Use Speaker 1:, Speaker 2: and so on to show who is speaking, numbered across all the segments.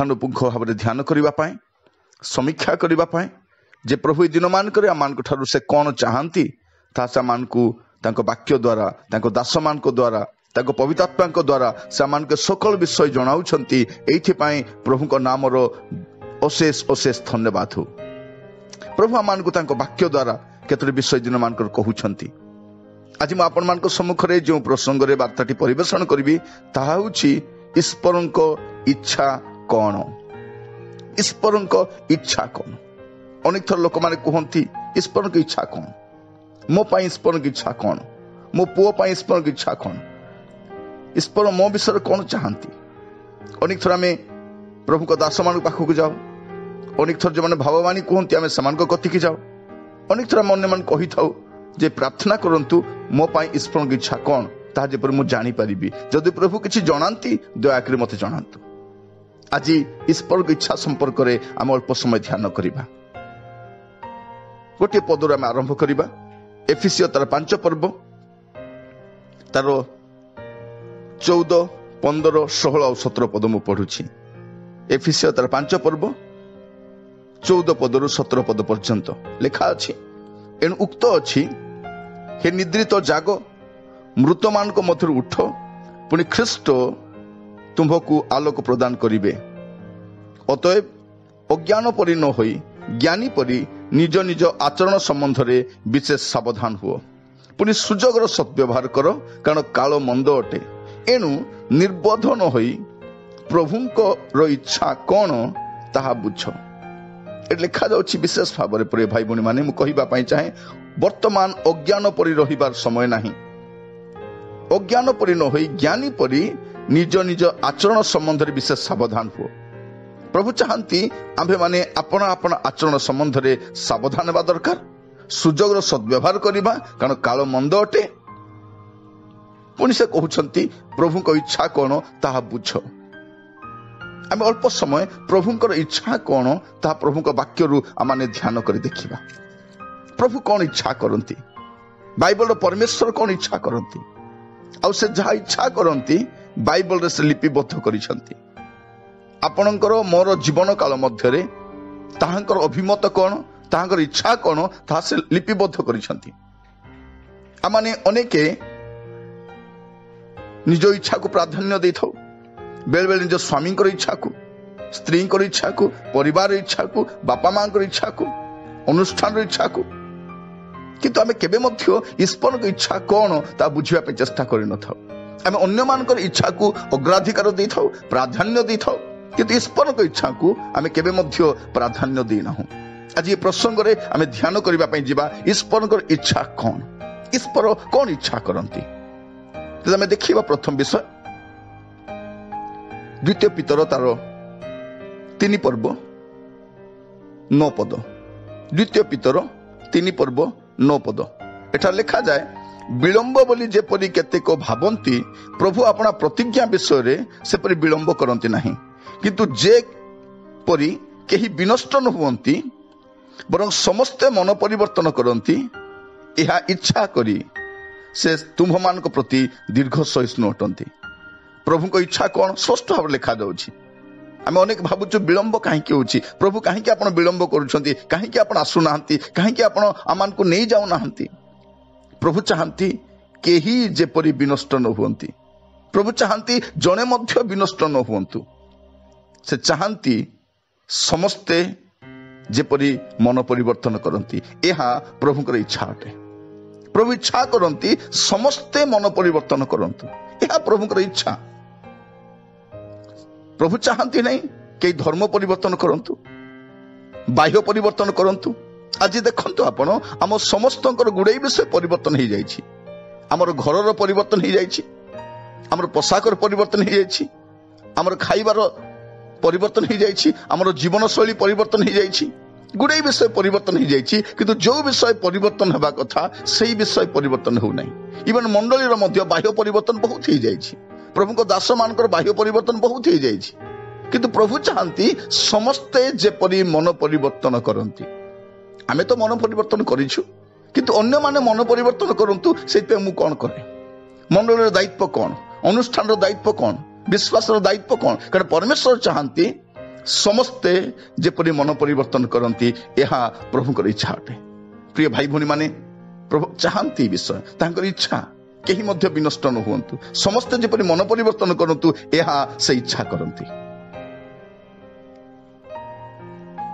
Speaker 1: पुंखानुपुंख भाव ध्यान करने समीक्षा करने जे प्रभु ए दिन मानक आम से कौन चाहती से वाक्य द्वारा दास मान द्वारा पवित्रात्मा द्वारा से सकल विषय जनाऊँच। ये प्रभु का नाम अशेष अशेष धन्यवाद हो। प्रभु आम वाक्य द्वारा केतोटी विषय दिन मान कहते। आज मुझे आपण मान सम्मुख में जो प्रसंग रे वार्ताटी परिवेषण करी ताहा ईश्वर इच्छा कौन, ईश्वर इच्छा कौन। अनेक थर लोक मैंने कहती ईश्वर की इच्छा कौन, मो पाई ईश्वर की इच्छा कौन, मो पुओ पाई ईश्वर की इच्छा कौन, ईश्वर मो विषय कौन चाहती। अनेक थर आम प्रभु को दास मान पाखक जाओ, अनेक थर जो मैंने भाववाणी कहती आम से गति की जाओ, अनेक थर अन्य मान कही था जे प्रार्थना करंतु मो पाई ईश्वर की इच्छा कौन ताहा जेपर मु जानी परिबी। जदि प्रभु किछि जनांती दयाकरी मते जनांतु। आज ईश्वर की इच्छा संपर्क में आम अल्प समय ध्यान करबा। गोटे पदर आम आरंभ करबा। एफिसियो तार 5 पर्व तार 14, 15, 16 और 17 पद मु पढ़ुछि। एफिसियो तार 5 पर्व 14 पदरु 17 पद पर्यंत लिखा अछि। एणु उक्त अछि, हे निद्रित जाग, मृत मान मध्य उठ, पुणी ख्रीष्ट तुम्भकु आलोक प्रदान करिवे। अतएव अज्ञान परि न होई ज्ञानी परि निज निज आचरण संबंध रे विशेष सावधान हुओ। पुणी सुजोगर सद्व्यवहार कर, कारण काल मंद अटे। एणु निर्बोध न होई प्रभुंकर इच्छा कौन ताहा बुझ। लिखा जाउछि विशेष भाव में प्रिय भाई भौणी माने मु कहिबा चाहे वर्तमान अज्ञान परि रहिबार समय नाही। अज्ञान परि न होई ज्ञानी परि निज निज आचरण संबंध में विशेष सावधान हुओ। प्रभु चाहती आम्भे माने आपण आपण आचरण संबंध में सावधान हेबा दरकार, सुजोगर सद्व्यवहार करबा, कारण काल मंद अटे। पुणी से कहउछंती प्रभु को इच्छा कौन ताहा बुझ। आम अल्प समय प्रभुंकर इच्छा कौन ता प्रभु वाक्य आम ध्यान कर देखा। प्रभु कौन इच्छा करती, बाइबल परमेश्वर कौन इच्छा करती, आउ से जहा इच्छा करती बाइबल रे से लिपिबद्ध करिसंती। आपणकर मोर जीवन काल मध्य ताहांकर अभिमत कौन, ताहांकर इच्छा कौन ता से लिपिबद्ध करिसंती। आमाने अनेके निज इच्छा को प्राधान्य देथौ। बेले बेले निज स्वामी इच्छा को, स्त्री इच्छा को, परिवार इच्छा को, बापा माँ इच्छा को, अनुष्ठान इच्छा को, किंतु आमे केबे मध्य ईश्वर की इच्छा कौन ता बुझिबा पे चेष्टा करि न थाउ। आमे अन्य मानकर इच्छा को अग्राधिकार दे थाउ, प्राधान्य दे थाउ, किंतु ईश्वर की इच्छा को आमे केबे मध्य प्राधान्य दे नाहु। आज ये प्रसंग रे आमे ध्यान करिबा पई जिबा ईश्वर की इच्छा कौन, ईश्वर कौन इच्छा करंती। तो आमे देखिबा प्रथम विषय द्वितीय पितर तार 3 पर्व 9 पद। द्वितीय पितर 3 पर्व 9 पद एठा लिखा जाए, विलंब बोली जेपरि केतेक भावंती प्रभु अपना प्रतिज्ञा विषय रे सेपरि विलंब करंती नाही, किंतु जे परि केही विनष्ट न हुवंती बरं समस्ते मन परिवर्तन करंती, एहा इच्छा करी से तुम्ह मानक प्रति दीर्घ सहिष्णु अटंती। प्रभु को इच्छा कौन स्पष्ट भाव लिखा जाउछि। आम अनेक भावुछु विलंब कहीं होछि, प्रभु कहीं आपण विलंब करुछंती, कहीं आपण आसु नाहंती, कहीं आपण आमान को नहीं जाउ नाहंती। प्रभु चाहंती केही जेपरि विनष्ट न हुवंती। प्रभु चाहंती जने मध्य विनष्ट न हुवंतु। से चाहंती समस्ते जेपरि मन परिवर्तन करंती। एहा प्रभुकर इच्छा अटे। प्रभु इच्छा करंती समस्ते मन परिवर्तन करंतु। एहा प्रभुकर इच्छा। प्रभु चाहती नहीं कई धर्म परिवर्तन करंतु, बाह्य परिवर्तन करंतु। आज देखंतु आपण आम समस्त गुड़े विषय परिवर्तन हो जाइछि। आमर घरर परिवर्तन हो जाइछि, आमर पोशाकर परिवर्तन हो जाइछि, आमर खाइबार परिवर्तन हो जाइछि, आमर जीवन शैली परिवर्तन हो जाइछि, गुड़े विषय परिवर्तन हो जाइछि। किंतु जो विषय परिवर्तन हेबा कथा सही विषय परिवर्तन हो नहीं। इवन मंडलीर मध्य बाह्य परिवर्तन बहुत हो जाइछि। प्रभु को दास मानकर बाह्य परिवर्तन बहुत हो जाइछि, किंतु प्रभु चाहती समस्ते जेपरि मन परिवर्तन करंती। आमे तो मन परिवर्तन करिछु, किंतु अन्य माने मन परिवर्तन करंतु। सेते मु कोन करे, मंडलीर दायित्व कोन, अनुष्ठान दायित्व कोन, विश्वास दायित्व कोन। कारण परमेश्वर चाहती ସମସ୍ତେ ଯେପରି ମନ ପରିବର୍ତ୍ତନ କରନ୍ତି ଏହା ପ୍ରଭୁଙ୍କର ଇଚ୍ଛା ଅଟେ। ପ୍ରିୟ ଭାଇ ଭଉଣୀ ମାନେ, ପ୍ରଭୁ ଚାହାନ୍ତି ବିଷୟ, ତାଙ୍କର ଇଚ୍ଛା କେହି ମଧ୍ୟ ବିନଷ୍ଟ ନ ହୁଅନ୍ତୁ, ସମସ୍ତେ ଯେପରି ମନ ପରିବର୍ତ୍ତନ କରନ୍ତୁ, ଏହା ସେ ଇଚ୍ଛା କରନ୍ତି।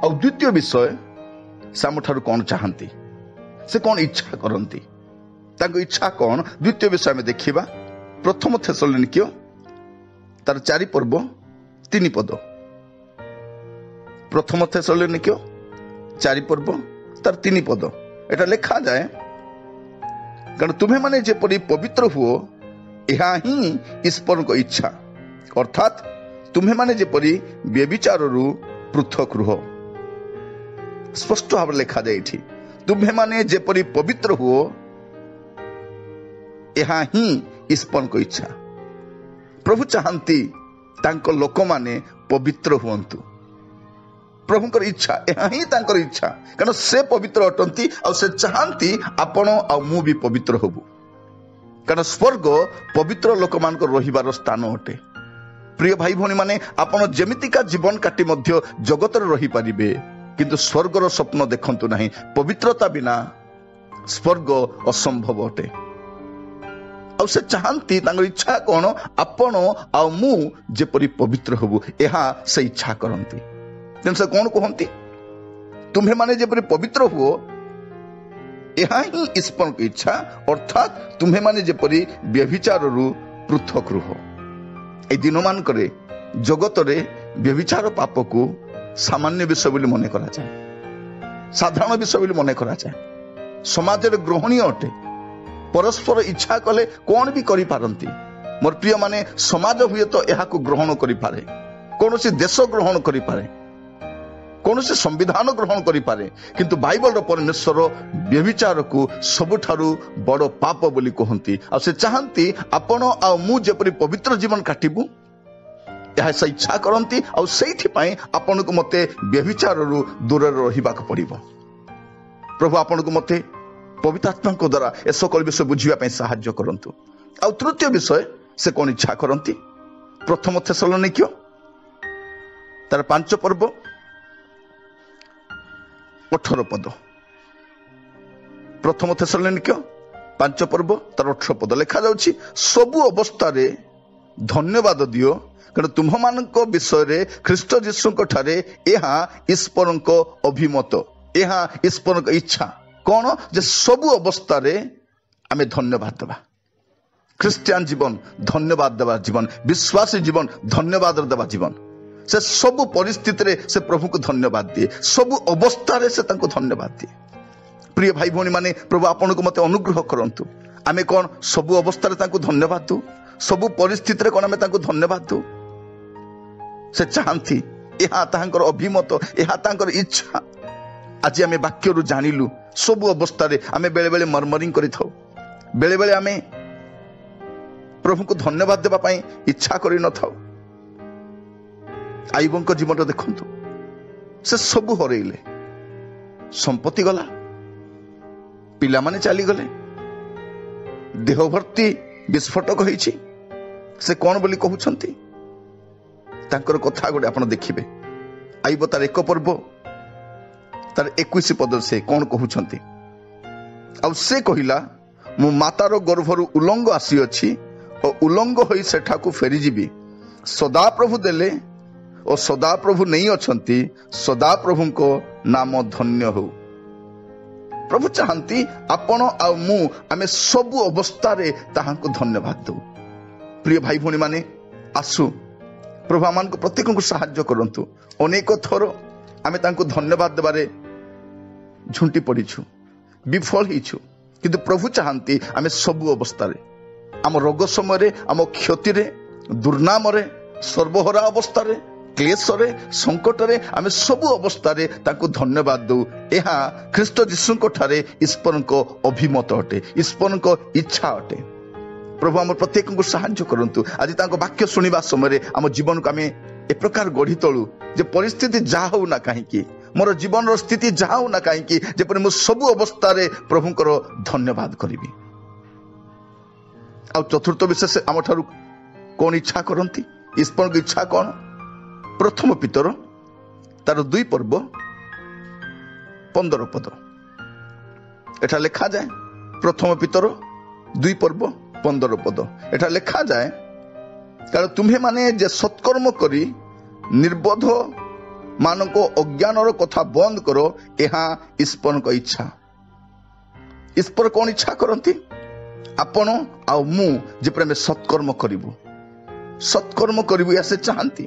Speaker 1: ଆଉ ଦ୍ୱିତୀୟ ବିଷୟ, ସେ ଆମଠାରୁ କଣ ଚାହାନ୍ତି, ସେ କଣ ଇଚ୍ଛା କରନ୍ତି, ତାଙ୍କ ଇଚ୍ଛା କଣ? ଦ୍ୱିତୀୟ ବିଷୟ ଆମେ ଦେଖିବା ପ୍ରଥମ ଥେସଲୋନିକୀୟ ତାର 4 ପର୍ବ 3 ପଦ। ପ୍ରଥମ ଥେସଲୋନିକୀୟ 4 ପର୍ବ ତାର 3 ପଦ ଏଟା ଲେଖାଯାଏ, କାରଣ ତୁମେମାନେ ଯେପରି ପବିତ୍ର ହୁଅ ଏହା ହିଁ ଈଶ୍ୱରଙ୍କ ଇଚ୍ଛା, ଅର୍ଥାତ୍ ତୁମେମାନେ ଯେପରି ବ୍ୟଭିଚାରରୁ ପୃଥକ ରୁହ। ସ୍ପଷ୍ଟ ଭାବରେ ଲେଖାଯାଏ ଏଠି, ତୁମେମାନେ ଯେପରି ପବିତ୍ର ହୁଅ ଏହା ହିଁ ଈଶ୍ୱରଙ୍କ ଇଚ୍ଛା। ପ୍ରଭୁ ଚାହାନ୍ତି ତାଙ୍କ ଲୋକମାନେ ପବିତ୍ର ହୁଅନ୍ତୁ। ପ୍ରଭୁଙ୍କର ଇଚ୍ଛା, ଏହା ହିଁ ତାଙ୍କର ଇଚ୍ଛା, କାରଣ ସେ ପବିତ୍ର ଅଟନ୍ତି ଆଉ ସେ ଚାହାନ୍ତି ଆପଣ ଆଉ ମୁଁ ବି ପବିତ୍ର ହବୁ, କାରଣ ସ୍ୱର୍ଗ ପବିତ୍ର ଲୋକମାନଙ୍କର ରହିବାର ସ୍ଥାନ ଅଟେ। ପ୍ରିୟ ଭାଇ ଭଉଣୀ ମାନେ, ଆପଣ ଯେମିତିକା ଜୀବନ କାଟି ମଧ୍ୟ ଜଗତରେ ରହିପାରିବେ, କିନ୍ତୁ ସ୍ୱର୍ଗର ସ୍ୱପ୍ନ ଦେଖନ୍ତୁ ନାହିଁ। ପବିତ୍ରତା ବିନା ସ୍ୱର୍ଗ ଅସମ୍ଭବ ଅଟେ। ଆଉ ସେ ଚାହାନ୍ତି, ତାଙ୍କର ଇଚ୍ଛା କଣ? ଆପଣ ଆଉ ମୁଁ ଯେପରି ପବିତ୍ର ହବୁ, ଏହା ସେ ଇଚ୍ଛା କରନ୍ତି। ତେଣୁ ସେ କଣ କୁହନ୍ତି? ତୁମ୍ଭେମାନେ ଯେପରି ପବିତ୍ର ହୁଅ ଏହା ହିଁ ଈଶ୍ୱରଙ୍କ ଇଚ୍ଛା, ଅର୍ଥାତ୍ ତୁମ୍ଭେମାନେ ଯେପରି ବ୍ୟଭିଚାରରୁ ପୃଥକ ରୁହ। এই ଦିନମାନଙ୍କରେ ଜଗତରେ ବ୍ୟଭିଚାର ପାପକୁ ସାମାନ୍ୟ ବିଷୟ ବୋଲି ମନେ କରାଯାଏ, ସାଧାରଣ ବିଷୟ ବୋଲି ମନେ କରାଯାଏ, ସମାଜରେ ଗ୍ରହଣୀୟ ଅଟେ। ପରସ୍ପର ଇଚ୍ଛା କଲେ କଣ ବି କରିପାରନ୍ତି। ମୋର ପ୍ରିୟ ମାନେ, ସମାଜ ହୁଏତ ଏହାକୁ ଗ୍ରହଣ କରିପାରେ, କୌଣସି ଦେଶ ଗ୍ରହଣ କରିପାରେ, କୌଣସି ସମ୍ବିଧାନ ଗ୍ରହଣ କରିପାରେ, କିନ୍ତୁ ବାଇବଲର ପରମେଶ୍ୱର ବ୍ୟଭିଚାରକୁ ସବୁଠାରୁ ବଡ଼ ପାପ ବୋଲି କୁହନ୍ତି। ଆଉ ସେ ଚାହାନ୍ତି ଆପଣ ଆଉ ମୁଁ ଯେପରି ପବିତ୍ର ଜୀବନ କାଟିବୁ, ଏହା ସେ ଇଚ୍ଛା କରନ୍ତି। ଆଉ ସେଇଥିପାଇଁ ଆପଣଙ୍କୁ ମତେ ବ୍ୟଭିଚାରରୁ ଦୂରରେ ରହିବାକୁ ପଡିବ। ପ୍ରଭୁ ଆପଣଙ୍କୁ ମତେ ପବିତ୍ର ଆତ୍ମାଙ୍କ ଦ୍ୱାରା ଏ সকল ବିଷୟ ବୁଝିବା ପାଇଁ ସାହାଯ୍ୟ କରନ୍ତୁ। ଆଉ ତୃତୀୟ ବିଷୟ, ସେ କଣ ଇଚ୍ଛା କରନ୍ତି? ପ୍ରଥମ ଥେସଲୋନିକୀୟ ତାର 5 ପର୍ବ 18 ପଦ। ପ୍ରଥମ ଥେସଲୋନିକୀୟ 5 ପର୍ବ ତାର 18 ପଦ ଲେଖାଯାଉଛି, ସବୁ ଅବସ୍ଥାରେ ଧନ୍ୟବାଦ ଦିଅ, କାରଣ ତୁମ୍ଭମାନଙ୍କ ବିଷୟରେ ଖ୍ରୀଷ୍ଟ ଯୀଶୁଙ୍କ ଠାରେ ଏହା ଈଶ୍ୱରଙ୍କ ଅଭିମତ, ଏହା ଈଶ୍ୱରଙ୍କ ଇଚ୍ଛା। କଣ? ଯେ ସବୁ ଅବସ୍ଥାରେ ଆମେ ଧନ୍ୟବାଦ ଦେବା। ଖ୍ରୀଷ୍ଟିଆନ ଜୀବନ ଧନ୍ୟବାଦ ଦେବା ଜୀବନ, ବିଶ୍ୱାସୀ ଜୀବନ ଧନ୍ୟବାଦ ଦେବା ଜୀବନ। ସେ ସବୁ ପରିସ୍ଥିତିରେ ସେ ପ୍ରଭୁଙ୍କୁ ଧନ୍ୟବାଦ ଦିଏ, ସବୁ ଅବସ୍ଥାରେ ସେ ତାଙ୍କୁ ଧନ୍ୟବାଦ ଦିଏ। ପ୍ରିୟ ଭାଇ ଭଉଣୀ ମାନେ, ପ୍ରଭୁ ଆପଣଙ୍କୁ ମତେ ଅନୁଗ୍ରହ କରନ୍ତୁ, ଆମେ କଣ ସବୁ ଅବସ୍ଥାରେ ତାଙ୍କୁ ଧନ୍ୟବାଦ ଦଉ? ସବୁ ପରିସ୍ଥିତିରେ କଣ ଆମେ ତାଙ୍କୁ ଧନ୍ୟବାଦ ଦଉ? ସେ ଚାହାନ୍ତି, ଏହା ତାଙ୍କର ଅଭିମତ, ଏହା ତାଙ୍କର ଇଚ୍ଛା। ଆଜି ଆମେ ବାକ୍ୟରୁ ଜାଣିଲୁ, ସବୁ ଅବସ୍ଥାରେ ଆମେ ବେଳେବେଳେ ମର୍ମରିଂ କରିଥାଉ, ବେଳେବେଳେ ଆମେ ପ୍ରଭୁଙ୍କୁ ଧନ୍ୟବାଦ ଦେବା ପାଇଁ ଇଚ୍ଛା କରିନଥାଉ। ଆଇବଙ୍କ ଜୀବନଟା ଦେଖନ୍ତୁ, ସେ ସବୁ ହରେଇଲେ, ସମ୍ପତ୍ତି ଗଲା, ପିଲାମାନେ ଚାଲିଗଲେ, ଦେହ ଭର୍ତ୍ତି ବିସ୍ଫୋଟକ ହେଇଛି। ସେ କଣ ବୋଲି କହୁଛନ୍ତି? ତାଙ୍କର କଥା ଗୋଟେ ଆପଣ ଦେଖିବେ, ଆଇବ ତାର 1 ପର୍ବ ତାର 21 ପଦରେ ସେ କଣ କହୁଛନ୍ତି? ଆଉ ସେ କହିଲା, ମୁଁ ମାତାର ଗର୍ଭରୁ ଉଲଙ୍ଗ ଆସିଅଛି ଓ ଉଲଙ୍ଗ ହୋଇ ସେଠାକୁ ଫେରିଯିବି। ସଦାପ୍ରଭୁ ଦେଲେ ଓ ସଦାପ୍ରଭୁ ନେଇ ଅଛନ୍ତି, ସଦାପ୍ରଭୁଙ୍କ ନାମ ଧନ୍ୟ ହଉ। ପ୍ରଭୁ ଚାହାନ୍ତି ଆପଣ ଆଉ ମୁଁ ଆମେ ସବୁ ଅବସ୍ଥାରେ ତାହାଙ୍କୁ ଧନ୍ୟବାଦ ଦଉ। ପ୍ରିୟ ଭାଇ ଭଉଣୀ ମାନେ, ଆସୁ ପ୍ରଭୁ ଆମମାନଙ୍କୁ ପ୍ରତ୍ୟେକଙ୍କୁ ସାହାଯ୍ୟ କରନ୍ତୁ। ଅନେକ ଥର ଆମେ ତାଙ୍କୁ ଧନ୍ୟବାଦ ଦେବାରେ ଝୁଣ୍ଟି ପଡ଼ିଛୁ, ବିଫଳ ହେଇଛୁ, କିନ୍ତୁ ପ୍ରଭୁ ଚାହାନ୍ତି ଆମେ ସବୁ ଅବସ୍ଥାରେ, ଆମ ରୋଗ ସମୟରେ, ଆମ କ୍ଷତିରେ, ଦୁର୍ନାମରେ, ସର୍ବହରା ଅବସ୍ଥାରେ, କ୍ଲେଶରେ, ସଙ୍କଟରେ, ଆମେ ସବୁ ଅବସ୍ଥାରେ ତାଙ୍କୁ ଧନ୍ୟବାଦ ଦଉ। ଏହା ଖ୍ରୀଷ୍ଟ ଯୀଶୁଙ୍କ ଠାରେ ଈଶ୍ୱରଙ୍କ ଅଭିମତ ଅଟେ, ଈଶ୍ୱରଙ୍କ ଇଚ୍ଛା ଅଟେ। ପ୍ରଭୁ ଆମ ପ୍ରତ୍ୟେକଙ୍କୁ ସାହାଯ୍ୟ କରନ୍ତୁ। ଆଜି ତାଙ୍କ ବାକ୍ୟ ଶୁଣିବା ସମୟରେ ଆମ ଜୀବନକୁ ଆମେ ଏ ପ୍ରକାର ଗଢି ତୋଳୁ ଯେ ପରିସ୍ଥିତି ଯାହା ହଉ ନା କାହିଁକି, ମୋର ଜୀବନର ସ୍ଥିତି ଯାହା ହଉ ନା କାହିଁକି, ଯେପରି ମୁଁ ସବୁ ଅବସ୍ଥାରେ ପ୍ରଭୁଙ୍କର ଧନ୍ୟବାଦ କରିବି। ଆଉ ଚତୁର୍ଥ ବିଶେଷ, ଆମଠାରୁ କଣ ଇଚ୍ଛା କରନ୍ତି? ଈଶ୍ୱରଙ୍କ ଇଚ୍ଛା କଣ? ପ୍ରଥମ ପିତର ତାର 2 ପର୍ବ 15 ପଦ ଏଠା ଲେଖାଯାଏ। ପ୍ରଥମ ପିତର 2 ପର୍ବ 15 ପଦ ଏଠା ଲେଖାଯାଏ, କାରଣ ତୁମ୍ଭେ ମାନେ ଯେ ସତ୍କର୍ମ କରି ନିର୍ବୋଧ ମାନଙ୍କ ଅଜ୍ଞାନର କଥା ବନ୍ଦ କର, ଏହା ଈଶ୍ୱରଙ୍କ ଇଚ୍ଛା। ଈଶ୍ୱର କଣ ଇଚ୍ଛା କରନ୍ତି? ଆପଣ ଆଉ ମୁଁ ଯେପରି ଆମେ ସତ୍କର୍ମ କରିବୁ ଏହା ସେ ଚାହାନ୍ତି।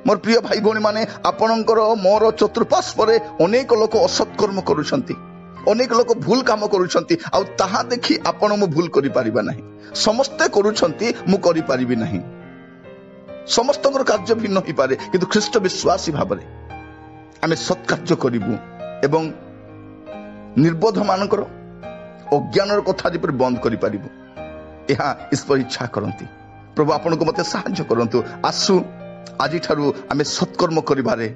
Speaker 1: ମୋର ପ୍ରିୟ ଭାଇ ଭଉଣୀ ମାନେ, ଆପଣଙ୍କର ମୋର ଚତୁଃପାର୍ଶ୍ୱରେ ଅନେକ ଲୋକ ଅସତ୍କର୍ମ କରୁଛନ୍ତି, ଅନେକ ଲୋକ ଭୁଲ କାମ କରୁଛନ୍ତି, ଆଉ ତାହା ଦେଖି ଆପଣ ମୁଁ ଭୁଲ କରିପାରିବା ନାହିଁ। ସମସ୍ତେ କରୁଛନ୍ତି, ମୁଁ କରିପାରିବି ନାହିଁ। ସମସ୍ତଙ୍କର କାର୍ଯ୍ୟ ଭିନ୍ନ ହେଇପାରେ, କିନ୍ତୁ ଖ୍ରୀଷ୍ଟ ବିଶ୍ୱାସୀ ଭାବରେ ଆମେ ସତ୍କାର୍ଯ୍ୟ କରିବୁ ଏବଂ ନିର୍ବୋଧ ମାନଙ୍କର ଅଜ୍ଞାନର କଥା ଯେପରି ବନ୍ଦ କରିପାରିବୁ, ଏହା ଈଶ୍ୱର ଇଚ୍ଛା କରନ୍ତି। ପ୍ରଭୁ ଆପଣଙ୍କୁ ମୋତେ ସାହାଯ୍ୟ କରନ୍ତୁ। ଆସୁ ଆଜିଠାରୁ ଆମେ ସତ୍କର୍ମ କରିବାରେ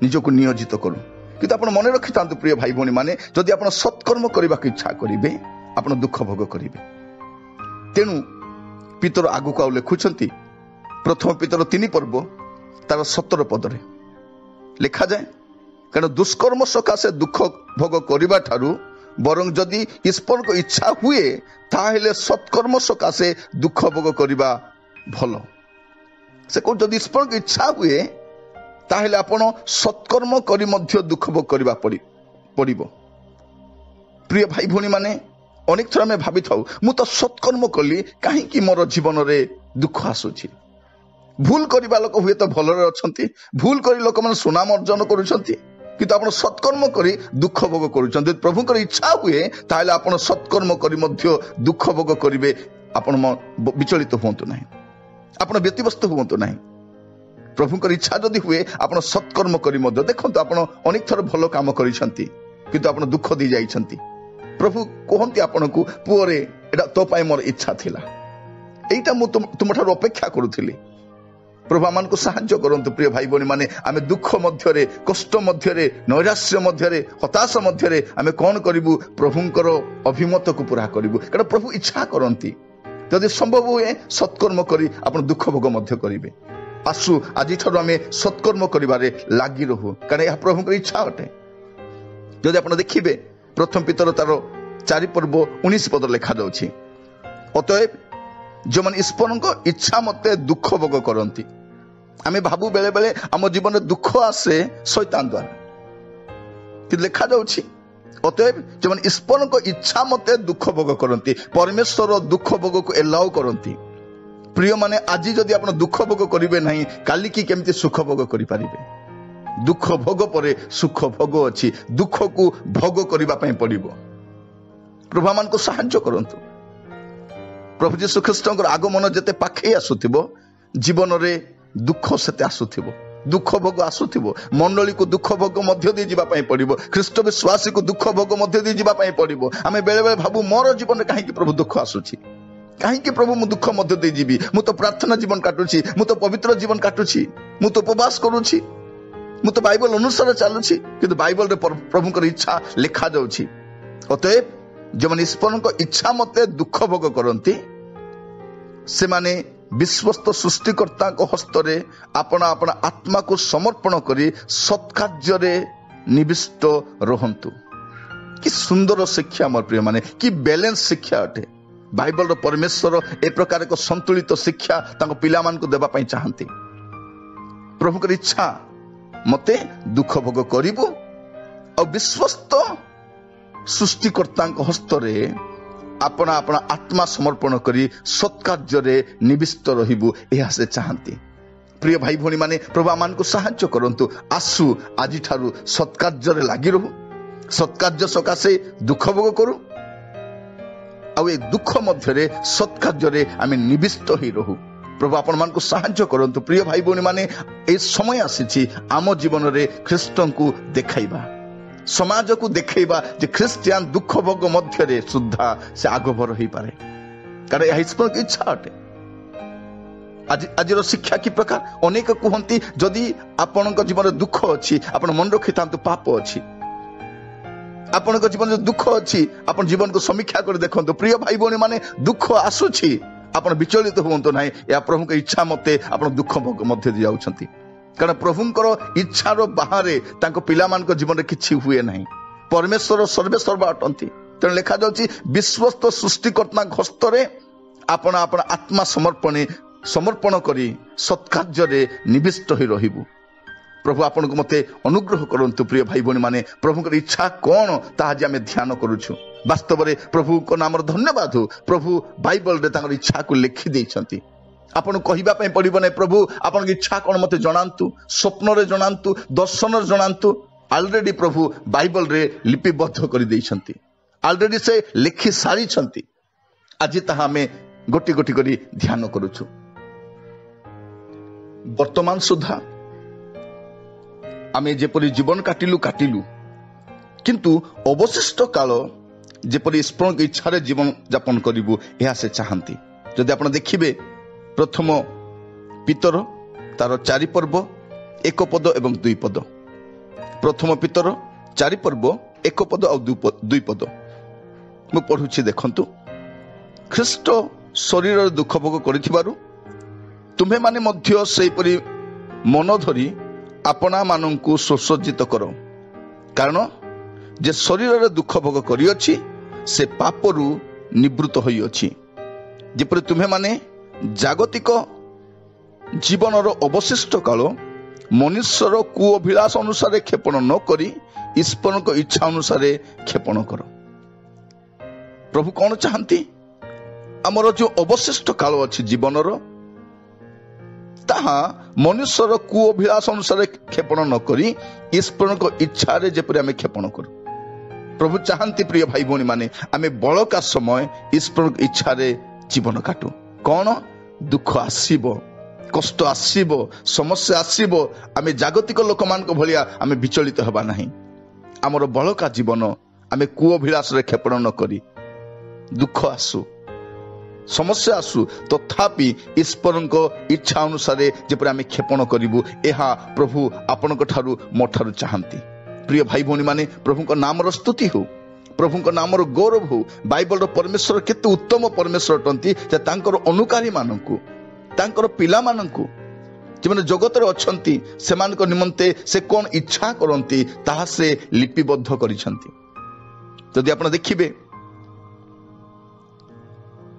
Speaker 1: ନିଜକୁ ନିୟୋଜିତ କରୁ। କିନ୍ତୁ ଆପଣ ମନେ ରଖିଥାନ୍ତୁ ପ୍ରିୟ ଭାଇ ଭଉଣୀ ମାନେ, ଯଦି ଆପଣ ସତ୍କର୍ମ କରିବାକୁ ଇଚ୍ଛା କରିବେ, ଆପଣ ଦୁଃଖ ଭୋଗ କରିବେ। ତେଣୁ ପିତର ଆଗକୁ ଆଉ ଲେଖୁଛନ୍ତି, ପ୍ରଥମ ପିତର 3 ପର୍ବ ତାର 17 ପଦରେ ଲେଖାଯାଏ, କାରଣ ଦୁଷ୍କର୍ମ ସକାଶେ ଦୁଃଖ ଭୋଗ କରିବା ଠାରୁ ବରଂ ଯଦି ଈଶ୍ୱରଙ୍କ ଇଚ୍ଛା ହୁଏ, ତାହେଲେ ସତ୍କର୍ମ ସକାଶେ ଦୁଃଖ ଭୋଗ କରିବା ଭଲ। ସେ କହୁଛି, ଯଦି ଈଶ୍ୱରଙ୍କ ଇଚ୍ଛା ହୁଏ ତାହେଲେ ଆପଣ ସତ୍କର୍ମ କରି ମଧ୍ୟ ଦୁଃଖ ଭୋଗ କରିବା ପଡ଼ିବ। ପ୍ରିୟ ଭାଇ ଭଉଣୀ ମାନେ, ଅନେକ ଥର ଆମେ ଭାବିଥାଉ, ମୁଁ ତ ସତ୍କର୍ମ କଲି, କାହିଁକି ମୋର ଜୀବନରେ ଦୁଃଖ ଆସୁଛି? ଭୁଲ କରିବା ଲୋକ ହୁଏତ ଭଲରେ ଅଛନ୍ତି, ଭୁଲ କରି ଲୋକମାନେ ସୁନାମ ଅର୍ଜନ କରୁଛନ୍ତି, କିନ୍ତୁ ଆପଣ ସତ୍କର୍ମ କରି ଦୁଃଖ ଭୋଗ କରୁଛନ୍ତି। ପ୍ରଭୁଙ୍କର ଇଚ୍ଛା ହୁଏ ତାହେଲେ ଆପଣ ସତ୍କର୍ମ କରି ମଧ୍ୟ ଦୁଃଖ ଭୋଗ କରିବେ। ଆପଣ ବିଚଳିତ ହୁଅନ୍ତୁ ନାହିଁ, ଆପଣ ବ୍ୟତିବ୍ୟସ୍ତ ହୁଅନ୍ତୁ ନାହିଁ। ପ୍ରଭୁଙ୍କର ଇଚ୍ଛା ଯଦି ହୁଏ ଆପଣ ସତ୍କର୍ମ କରି ମଧ୍ୟ, ଦେଖନ୍ତୁ ଆପଣ ଅନେକ ଥର ଭଲ କାମ କରିଛନ୍ତି, କିନ୍ତୁ ଆପଣ ଦୁଃଖ ଦେଇ ଯାଇଛନ୍ତି। ପ୍ରଭୁ କୁହନ୍ତି ଆପଣଙ୍କୁ, ପୁଅରେ ଏଇଟା ତୋ ପାଇଁ ମୋର ଇଚ୍ଛା ଥିଲା, ଏଇଟା ମୁଁ ତୁମଠାରୁ ଅପେକ୍ଷା କରୁଥିଲି। ପ୍ରଭୁ ଆମମାନଙ୍କୁ ସାହାଯ୍ୟ କରନ୍ତୁ ପ୍ରିୟ ଭାଇ ଭଉଣୀ ମାନେ। ଆମେ ଦୁଃଖ ମଧ୍ୟରେ, କଷ୍ଟ ମଧ୍ୟରେ, ନୈରାଶ୍ୟ ମଧ୍ୟରେ, ହତାଶ ମଧ୍ୟରେ ଆମେ କଣ କରିବୁ? ପ୍ରଭୁଙ୍କର ଅଭିମତକୁ ପୁରା କରିବୁ, କାରଣ ପ୍ରଭୁ ଇଚ୍ଛା କରନ୍ତି ଯଦି ସମ୍ଭବ ହୁଏ ସତ୍କର୍ମ କରି ଆପଣ ଦୁଃଖ ଭୋଗ ମଧ୍ୟ କରିବେ। ଆସୁ ଆଜିଠାରୁ ଆମେ ସତ୍କର୍ମ କରିବାରେ ଲାଗି ରହୁ, କାରଣ ଏହା ପ୍ରଭୁଙ୍କର ଇଚ୍ଛା ଅଟେ। ଯଦି ଆପଣ ଦେଖିବେ ପ୍ରଥମ ପିତର ତାର 4 ପର୍ବ 19 ପଦ ଲେଖାଯାଉଛି, ଅତଏବ ଯେଉଁମାନେ ଈଶ୍ୱରଙ୍କ ଇଚ୍ଛା ମତେ ଦୁଃଖ ଭୋଗ କରନ୍ତି। ଆମେ ଭାବୁ ବେଳେ ବେଳେ ଆମ ଜୀବନରେ ଦୁଃଖ ଆସେ ଶୈତାନ ଦ୍ୱାରା, କିନ୍ତୁ ଲେଖାଯାଉଛି ଅତଏବ ଯେଉଁମାନେ ଈଶ୍ୱରଙ୍କ ଇଚ୍ଛା ମତେ ଦୁଃଖ ଭୋଗ କରନ୍ତି, ପରମେଶ୍ୱର ଦୁଃଖ ଭୋଗକୁ ଏଲାଉ କରନ୍ତି। ପ୍ରିୟ ମାନେ, ଆଜି ଯଦି ଆପଣ ଦୁଃଖ ଭୋଗ କରିବେ ନାହିଁ, କାଲିକି କେମିତି ସୁଖ ଭୋଗ କରିପାରିବେ? ଦୁଃଖ ଭୋଗ ପରେ ସୁଖ ଭୋଗ ଅଛି, ଦୁଃଖକୁ ଭୋଗ କରିବା ପାଇଁ ପଡ଼ିବ। ପ୍ରଭୁ ଆମମାନଙ୍କୁ ସାହାଯ୍ୟ କରନ୍ତୁ। ପ୍ରଭୁ ଯୀଶୁ ଖ୍ରୀଷ୍ଟଙ୍କର ଆଗମନ ଯେତେ ପାଖେଇ ଆସୁଥିବ, ଜୀବନରେ ଦୁଃଖ ସେତେ ଆସୁଥିବ, ଦୁଃଖ ଭୋଗ ଆସୁଥିବ। ମଣ୍ଡଳୀକୁ ଦୁଃଖ ଭୋଗ ମଧ୍ୟ ଦେଇ ଯିବା ପାଇଁ ପଡ଼ିବ, ଖ୍ରୀଷ୍ଟ ବିଶ୍ୱାସୀକୁ ଦୁଃଖ ଭୋଗ ମଧ୍ୟ ଦେଇ ଯିବା ପାଇଁ ପଡ଼ିବ। ଆମେ ବେଳେ ବେଳେ ଭାବୁ, ମୋର ଜୀବନରେ କାହିଁକି ପ୍ରଭୁ ଦୁଃଖ ଆସୁଛି? କାହିଁକି ପ୍ରଭୁ ମୁଁ ଦୁଃଖ ମଧ୍ୟ ଦେଇଯିବି? ମୁଁ ତ ପ୍ରାର୍ଥନା ଜୀବନ କାଟୁଛି, ମୁଁ ତ ପବିତ୍ର ଜୀବନ କାଟୁଛି, ମୁଁ ତ ଉପବାସ କରୁଛି, ମୁଁ ତ ବାଇବଲ ଅନୁସାରେ ଚାଲୁଛି, କିନ୍ତୁ ବାଇବଲରେ ପ୍ରଭୁଙ୍କର ଇଚ୍ଛା ଲେଖାଯାଉଛି, ଅତଏବ ଯେଉଁମାନେ ଈଶ୍ୱରଙ୍କ ଇଚ୍ଛା ମତେ ଦୁଃଖ ଭୋଗ କରନ୍ତି, ସେମାନେ ବିଶ୍ୱସ୍ତ ସୃଷ୍ଟିକର୍ତ୍ତାଙ୍କ ହସ୍ତରେ ଆପଣ ଆପଣ ଆତ୍ମାକୁ ସମର୍ପଣ କରି ସତ୍କାର୍ଯ୍ୟରେ ନିବିଷ୍ଟ ରୁହନ୍ତୁ। କି ସୁନ୍ଦର ଶିକ୍ଷା ମୋର ପ୍ରିୟ ମାନେ, କି ବ୍ୟାଲେନ୍ସ ଶିକ୍ଷା ଅଟେ। ବାଇବଲର ପରମେଶ୍ୱର ଏ ପ୍ରକାର ଏକ ସନ୍ତୁଳିତ ଶିକ୍ଷା ତାଙ୍କ ପିଲାମାନଙ୍କୁ ଦେବା ପାଇଁ ଚାହାନ୍ତି। ପ୍ରଭୁଙ୍କର ଇଚ୍ଛା ମତେ ଦୁଃଖ ଭୋଗ କରିବୁ ଆଉ ବିଶ୍ୱସ୍ତ ସୃଷ୍ଟିକର୍ତ୍ତାଙ୍କ ହସ୍ତରେ ଆପଣ ଆପଣ ଆତ୍ମା ସମର୍ପଣ କରି ସତ୍କାର୍ଯ୍ୟରେ ନିବିଷ୍ଟ ରହିବୁ, ଏହା ସେ ଚାହାନ୍ତି। ପ୍ରିୟ ଭାଇ ଭଉଣୀ ମାନେ, ପ୍ରଭୁ ଆମମାନଙ୍କୁ ସାହାଯ୍ୟ କରନ୍ତୁ। ଆସୁ ଆଜିଠାରୁ ସତ୍କାର୍ଯ୍ୟରେ ଲାଗି ରହୁ, ସତ୍କାର୍ଯ୍ୟ ସକାଶେ ଦୁଃଖ ଭୋଗ କରୁ, ଆଉ ଏ ଦୁଃଖ ମଧ୍ୟରେ ସତ୍କାର୍ଯ୍ୟରେ ଆମେ ନିବିଷ୍ଟ ହେଇ ରହୁ। ପ୍ରଭୁ ଆପଣମାନଙ୍କୁ ସାହାଯ୍ୟ କରନ୍ତୁ। ପ୍ରିୟ ଭାଇ ଭଉଣୀ ମାନେ, ଏ ସମୟ ଆସିଛି ଆମ ଜୀବନରେ ଖ୍ରୀଷ୍ଟଙ୍କୁ ଦେଖାଇବା, ସମାଜକୁ ଦେଖେଇବା ଯେ ଖ୍ରୀଷ୍ଟିଆନ ଦୁଃଖ ଭୋଗ ମଧ୍ୟରେ ସୁଦ୍ଧା ସେ ଆଗଭର ହେଇପାରେ, କାରଣ ଏହା ଈଶ୍ୱରଙ୍କ ଇଚ୍ଛା ଅଟେ। ଆଜିର ଶିକ୍ଷା କି ପ୍ରକାର? ଅନେକ କୁହନ୍ତି ଯଦି ଆପଣଙ୍କ ଜୀବନରେ ଦୁଃଖ ଅଛି, ଆପଣ ମନେ ରଖିଥାନ୍ତୁ ପାପ ଅଛି। ଆପଣଙ୍କ ଜୀବନରେ ଦୁଃଖ ଅଛି, ଆପଣ ଜୀବନକୁ ସମୀକ୍ଷା କରି ଦେଖନ୍ତୁ। ପ୍ରିୟ ଭାଇ ଭଉଣୀ ମାନେ, ଦୁଃଖ ଆସୁଛି, ଆପଣ ବିଚଳିତ ହୁଅନ୍ତୁ ନାହିଁ। ଏହା ପ୍ରଭୁଙ୍କ ଇଚ୍ଛା ମତେ ଆପଣ ଦୁଃଖ ଭୋଗ ମଧ୍ୟ ଯାଉଛନ୍ତି। କାରଣ ପ୍ରଭୁଙ୍କର ଇଚ୍ଛାର ବାହାରେ ତାଙ୍କ ପିଲାମାନଙ୍କ ଜୀବନରେ କିଛି ହୁଏ ନାହିଁ। ପରମେଶ୍ୱର ସର୍ବେ ସର୍ବ ଅଟନ୍ତି। ତେଣୁ ଲେଖାଯାଉଛି ବିଶ୍ୱସ୍ତ ସୃଷ୍ଟିକର୍ତ୍ତାଙ୍କ ହସ୍ତରେ ଆପଣ ଆପଣ ଆତ୍ମା ସମର୍ପଣ କରି ସତ୍କାର୍ଯ୍ୟରେ ନିବିଷ୍ଟ ହୋଇ ରହିବୁ। ପ୍ରଭୁ ଆପଣଙ୍କୁ ମତେ ଅନୁଗ୍ରହ କରନ୍ତୁ। ପ୍ରିୟ ଭାଇ ଭଉଣୀ ମାନେ, ପ୍ରଭୁଙ୍କର ଇଚ୍ଛା କଣ ତାହା ଆଜି ଆମେ ଧ୍ୟାନ କରୁଛୁ। ବାସ୍ତବରେ ପ୍ରଭୁଙ୍କ ନାମର ଧନ୍ୟବାଦ ହଉ, ପ୍ରଭୁ ବାଇବଲରେ ତାଙ୍କର ଇଚ୍ଛାକୁ ଲେଖି ଦେଇଛନ୍ତି। ଆପଣଙ୍କୁ କହିବା ପାଇଁ ପଡିବ ନାହିଁ, ପ୍ରଭୁ ଆପଣଙ୍କ ଇଚ୍ଛା କଣ ମତେ ଜଣାନ୍ତୁ, ସ୍ୱପ୍ନରେ ଜଣାନ୍ତୁ, ଦର୍ଶନରେ ଜଣାନ୍ତୁ। ଅଲରେଡି ପ୍ରଭୁ ବାଇବଲରେ ଲିପିବଦ୍ଧ କରିଦେଇଛନ୍ତି, ଅଲରେଡି ସେ ଲେଖି ସାରିଛନ୍ତି। ଆଜି ତାହା ଆମେ ଗୋଟି ଗୋଟି କରି ଧ୍ୟାନ କରୁଛୁ। ବର୍ତ୍ତମାନ ସୁଦ୍ଧା ଆମେ ଯେପରି ଜୀବନ କାଟିଲୁ, କିନ୍ତୁ ଅବଶିଷ୍ଟ କାଳ ଯେପରି ଈଶ୍ୱରଙ୍କ ଇଚ୍ଛାରେ ଜୀବନ ଯାପନ କରିବୁ, ଏହା ସେ ଚାହାନ୍ତି। ଯଦି ଆପଣ ଦେଖିବେ ପ୍ରଥମ ପିତର ତାର 4 ପର୍ବ 1 ପଦ ଏବଂ 2 ପଦ। ପ୍ରଥମ ପିତର 4 ପର୍ବ 1 ପଦ ଆଉ 2 ପଦ ମୁଁ ପଢୁଛି, ଦେଖନ୍ତୁ। ଖ୍ରୀଷ୍ଟ ଶରୀରରେ ଦୁଃଖ ଭୋଗ କରିଥିବାରୁ ତୁମ୍ଭେମାନେ ମଧ୍ୟ ସେହିପରି ମନ ଧରି ଆପଣା ମାନଙ୍କୁ ସୁସଜ୍ଜିତ କର, କାରଣ ଯେ ଶରୀରରେ ଦୁଃଖ ଭୋଗ କରିଅଛି ସେ ପାପରୁ ନିବୃତ୍ତ ହୋଇଅଛି, ଯେପରି ତୁମ୍ଭେମାନେ ଜାଗତିକ ଜୀବନର ଅବଶିଷ୍ଟ କାଳ ମନୁଷ୍ୟର କୁଅଭିଳାଷ ଅନୁସାରେ କ୍ଷେପଣ ନ କରି ଈଶ୍ୱରଙ୍କ ଇଚ୍ଛା ଅନୁସାରେ କ୍ଷେପଣ କର। ପ୍ରଭୁ କଣ ଚାହାନ୍ତି? ଆମର ଯୋଉ ଅବଶିଷ୍ଟ କାଳ ଅଛି ଜୀବନର, ତାହା ମନୁଷ୍ୟର କୁଅଭିଳାଷ ଅନୁସାରେ କ୍ଷେପଣ ନ କରି ଈଶ୍ୱରଙ୍କ ଇଚ୍ଛାରେ ଯେପରି ଆମେ କ୍ଷେପଣ କରୁ। ପ୍ରଭୁ ଚାହାନ୍ତି ପ୍ରିୟ ଭାଇ ଭଉଣୀ ମାନେ, ଆମେ ବଳକା ସମୟ ଈଶ୍ୱରଙ୍କ ଇଚ୍ଛାରେ ଜୀବନ କାଟୁ। କଣ? ଦୁଃଖ ଆସିବ, କଷ୍ଟ ଆସିବ, ସମସ୍ୟା ଆସିବ, ଆମେ ଜାଗତିକ ଲୋକମାନଙ୍କ ଭଳିଆ ଆମେ ବିଚଳିତ ହେବା ନାହିଁ। ଆମର ବଳକା ଜୀବନ ଆମେ କୁଅଭିଳାଷରେ କ୍ଷେପଣ ନ କରି, ଦୁଃଖ ଆସୁ, ସମସ୍ୟା ଆସୁ, ତଥାପି ଈଶ୍ୱରଙ୍କ ଇଚ୍ଛା ଅନୁସାରେ ଯେପରି ଆମେ କ୍ଷେପଣ କରିବୁ, ଏହା ପ୍ରଭୁ ଆପଣଙ୍କ ଠାରୁ ମୋ ଠାରୁ ଚାହାନ୍ତି। ପ୍ରିୟ ଭାଇ ଭଉଣୀ ମାନେ, ପ୍ରଭୁଙ୍କ ନାମର ସ୍ତୁତି ହଉ, ପ୍ରଭୁଙ୍କ ନାମର ଗୌରବ ହଉ। ବାଇବଲର ପରମେଶ୍ୱର କେତେ ଉତ୍ତମ ପରମେଶ୍ୱର ଅଟନ୍ତି ଯେ ତାଙ୍କର ଅନୁକାରୀ ମାନଙ୍କୁ, ତାଙ୍କର ପିଲାମାନଙ୍କୁ, ଯେଉଁମାନେ ଜଗତରେ ଅଛନ୍ତି, ସେମାନଙ୍କ ନିମନ୍ତେ ସେ କଣ ଇଚ୍ଛା କରନ୍ତି ତାହା ସେ ଲିପିବଦ୍ଧ କରିଛନ୍ତି। ଯଦି ଆପଣ ଦେଖିବେ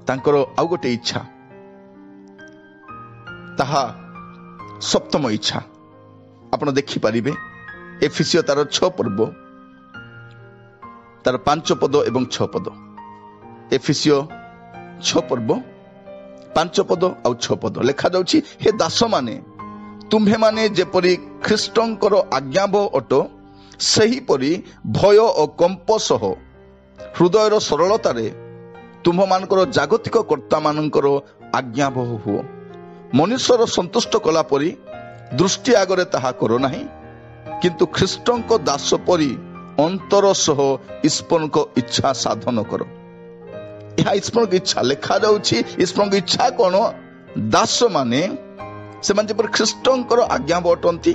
Speaker 1: ତାଙ୍କର ଆଉ ଗୋଟେ ଇଚ୍ଛା, ତାହା ସପ୍ତମ ଇଚ୍ଛା ଆପଣ ଦେଖିପାରିବେ। ଏଫେସିୟ ତାର 6 ପର୍ବ ତାର 5 ପଦ ଏବଂ 6 ପଦ। ଏଫେସିୟ 6 ପର୍ବ 5 ପଦ ଆଉ 6 ପଦ ଲେଖାଯାଉଛି, ହେ ଦାସମାନେ, ତୁମ୍ଭେମାନେ ଯେପରି ଖ୍ରୀଷ୍ଟଙ୍କର ଆଜ୍ଞାବହ ଅଟ, ସେହିପରି ଭୟ ଓ କମ୍ପ ସହ ହୃଦୟର ସରଳତାରେ ତୁମ୍ଭମାନଙ୍କର ଜାଗତିକ କର୍ତ୍ତାମାନଙ୍କର ଆଜ୍ଞାବହ ହୁଅ। ମନୁଷ୍ୟର ସନ୍ତୁଷ୍ଟ କଲା ପରି ଦୃଷ୍ଟି ଆଗରେ ତାହା କର ନାହିଁ, କିନ୍ତୁ ଖ୍ରୀଷ୍ଟଙ୍କ ଦାସ ପରି ଅନ୍ତର ସହ ଈଶ୍ୱରଙ୍କ ଇଚ୍ଛା ସାଧନ କର। ଏହା ଈଶ୍ୱରଙ୍କ ଇଚ୍ଛା। ଲେଖାଯାଉଛି ଈଶ୍ୱରଙ୍କ ଇଚ୍ଛା କଣ? ଦାସମାନେ, ସେମାନେ ଯେପରି ଖ୍ରୀଷ୍ଟଙ୍କର ଆଜ୍ଞାବହ ଅଟନ୍ତି,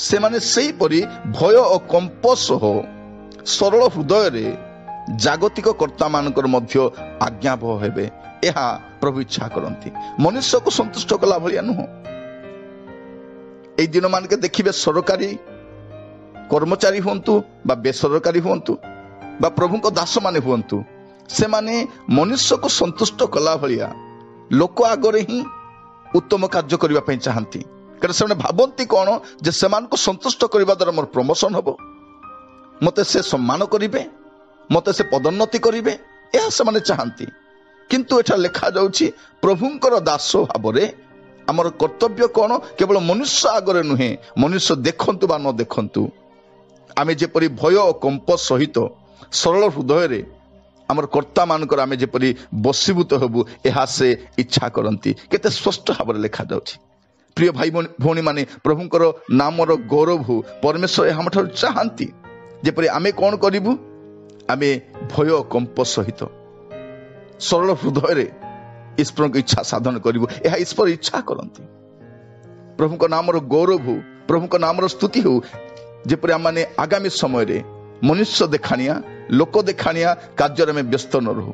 Speaker 1: ସେମାନେ ସେହିପରି ଭୟ ଓ କମ୍ପ ସହ ସରଳ ହୃଦୟରେ ଜାଗତିକ କର୍ତ୍ତାମାନଙ୍କର ମଧ୍ୟ ଆଜ୍ଞାବହ ହେବେ। ଏହା ପ୍ରଭୁ ଇଚ୍ଛା କରନ୍ତି। ମନୁଷ୍ୟକୁ ସନ୍ତୁଷ୍ଟ କଲା ଭଳିଆ ନୁହଁ। ଏଇ ଦିନ ମାନକେ ଦେଖିବେ, ସରକାରୀ କର୍ମଚାରୀ ହୁଅନ୍ତୁ ବା ବେସରକାରୀ ହୁଅନ୍ତୁ ବା ପ୍ରଭୁଙ୍କ ଦାସମାନେ ହୁଅନ୍ତୁ, ସେମାନେ ମନୁଷ୍ୟକୁ ସନ୍ତୁଷ୍ଟ କଲା ଭଳିଆ ଲୋକ ଆଗରେ ହିଁ ଉତ୍ତମ କାର୍ଯ୍ୟ କରିବା ପାଇଁ ଚାହାନ୍ତି। କାରଣ ସେମାନେ ଭାବନ୍ତି କଣ, ଯେ ସେମାନଙ୍କୁ ସନ୍ତୁଷ୍ଟ କରିବା ଦ୍ୱାରା ମୋର ପ୍ରମୋସନ ହବ, ମତେ ସେ ସମ୍ମାନ କରିବେ, ମତେ ସେ ପଦୋନ୍ନତି କରିବେ, ଏହା ସେମାନେ ଚାହାନ୍ତି। କିନ୍ତୁ ଏଠାରେ ଲେଖାଯାଉଛି, ପ୍ରଭୁଙ୍କର ଦାସ ଭାବରେ ଆମର କର୍ତ୍ତବ୍ୟ କଣ? କେବଳ ମନୁଷ୍ୟ ଆଗରେ ନୁହେଁ, ମନୁଷ୍ୟ ଦେଖନ୍ତୁ ବା ନ ଦେଖନ୍ତୁ, ଆମେ ଯେପରି ଭୟ ଓ କମ୍ପ ସହିତ ସରଳ ହୃଦୟରେ ଆମର କର୍ତ୍ତା ମାନଙ୍କର ଆମେ ଯେପରି ବଶୀଭୂତ ହେବୁ, ଏହା ସେ ଇଚ୍ଛା କରନ୍ତି। କେତେ ସ୍ପଷ୍ଟ ଭାବରେ ଲେଖାଯାଉଛି। ପ୍ରିୟ ଭାଇ ଭଉଣୀ ମାନେ, ପ୍ରଭୁଙ୍କର ନାମର ଗୌରବ ହଉ। ପରମେଶ୍ୱର ଏହା ଆମଠାରୁ ଚାହାନ୍ତି ଯେପରି ଆମେ କଣ କରିବୁ? ଆମେ ଭୟ କମ୍ପ ସହିତ ସରଳ ହୃଦୟରେ ଈଶ୍ୱରଙ୍କ ଇଚ୍ଛା ସାଧନ କରିବୁ। ଏହା ଈଶ୍ୱର ଇଚ୍ଛା କରନ୍ତି। ପ୍ରଭୁଙ୍କ ନାମର ଗୌରବ ହଉ, ପ୍ରଭୁଙ୍କ ନାମର ସ୍ତୁତି ହଉ। ଯେପରି ଆମମାନେ ଆଗାମୀ ସମୟରେ ମନୁଷ୍ୟ ଦେଖାଣିଆ, ଲୋକ ଦେଖାଣିଆ କାର୍ଯ୍ୟରେ ଆମେ ବ୍ୟସ୍ତ ନ ରହୁ।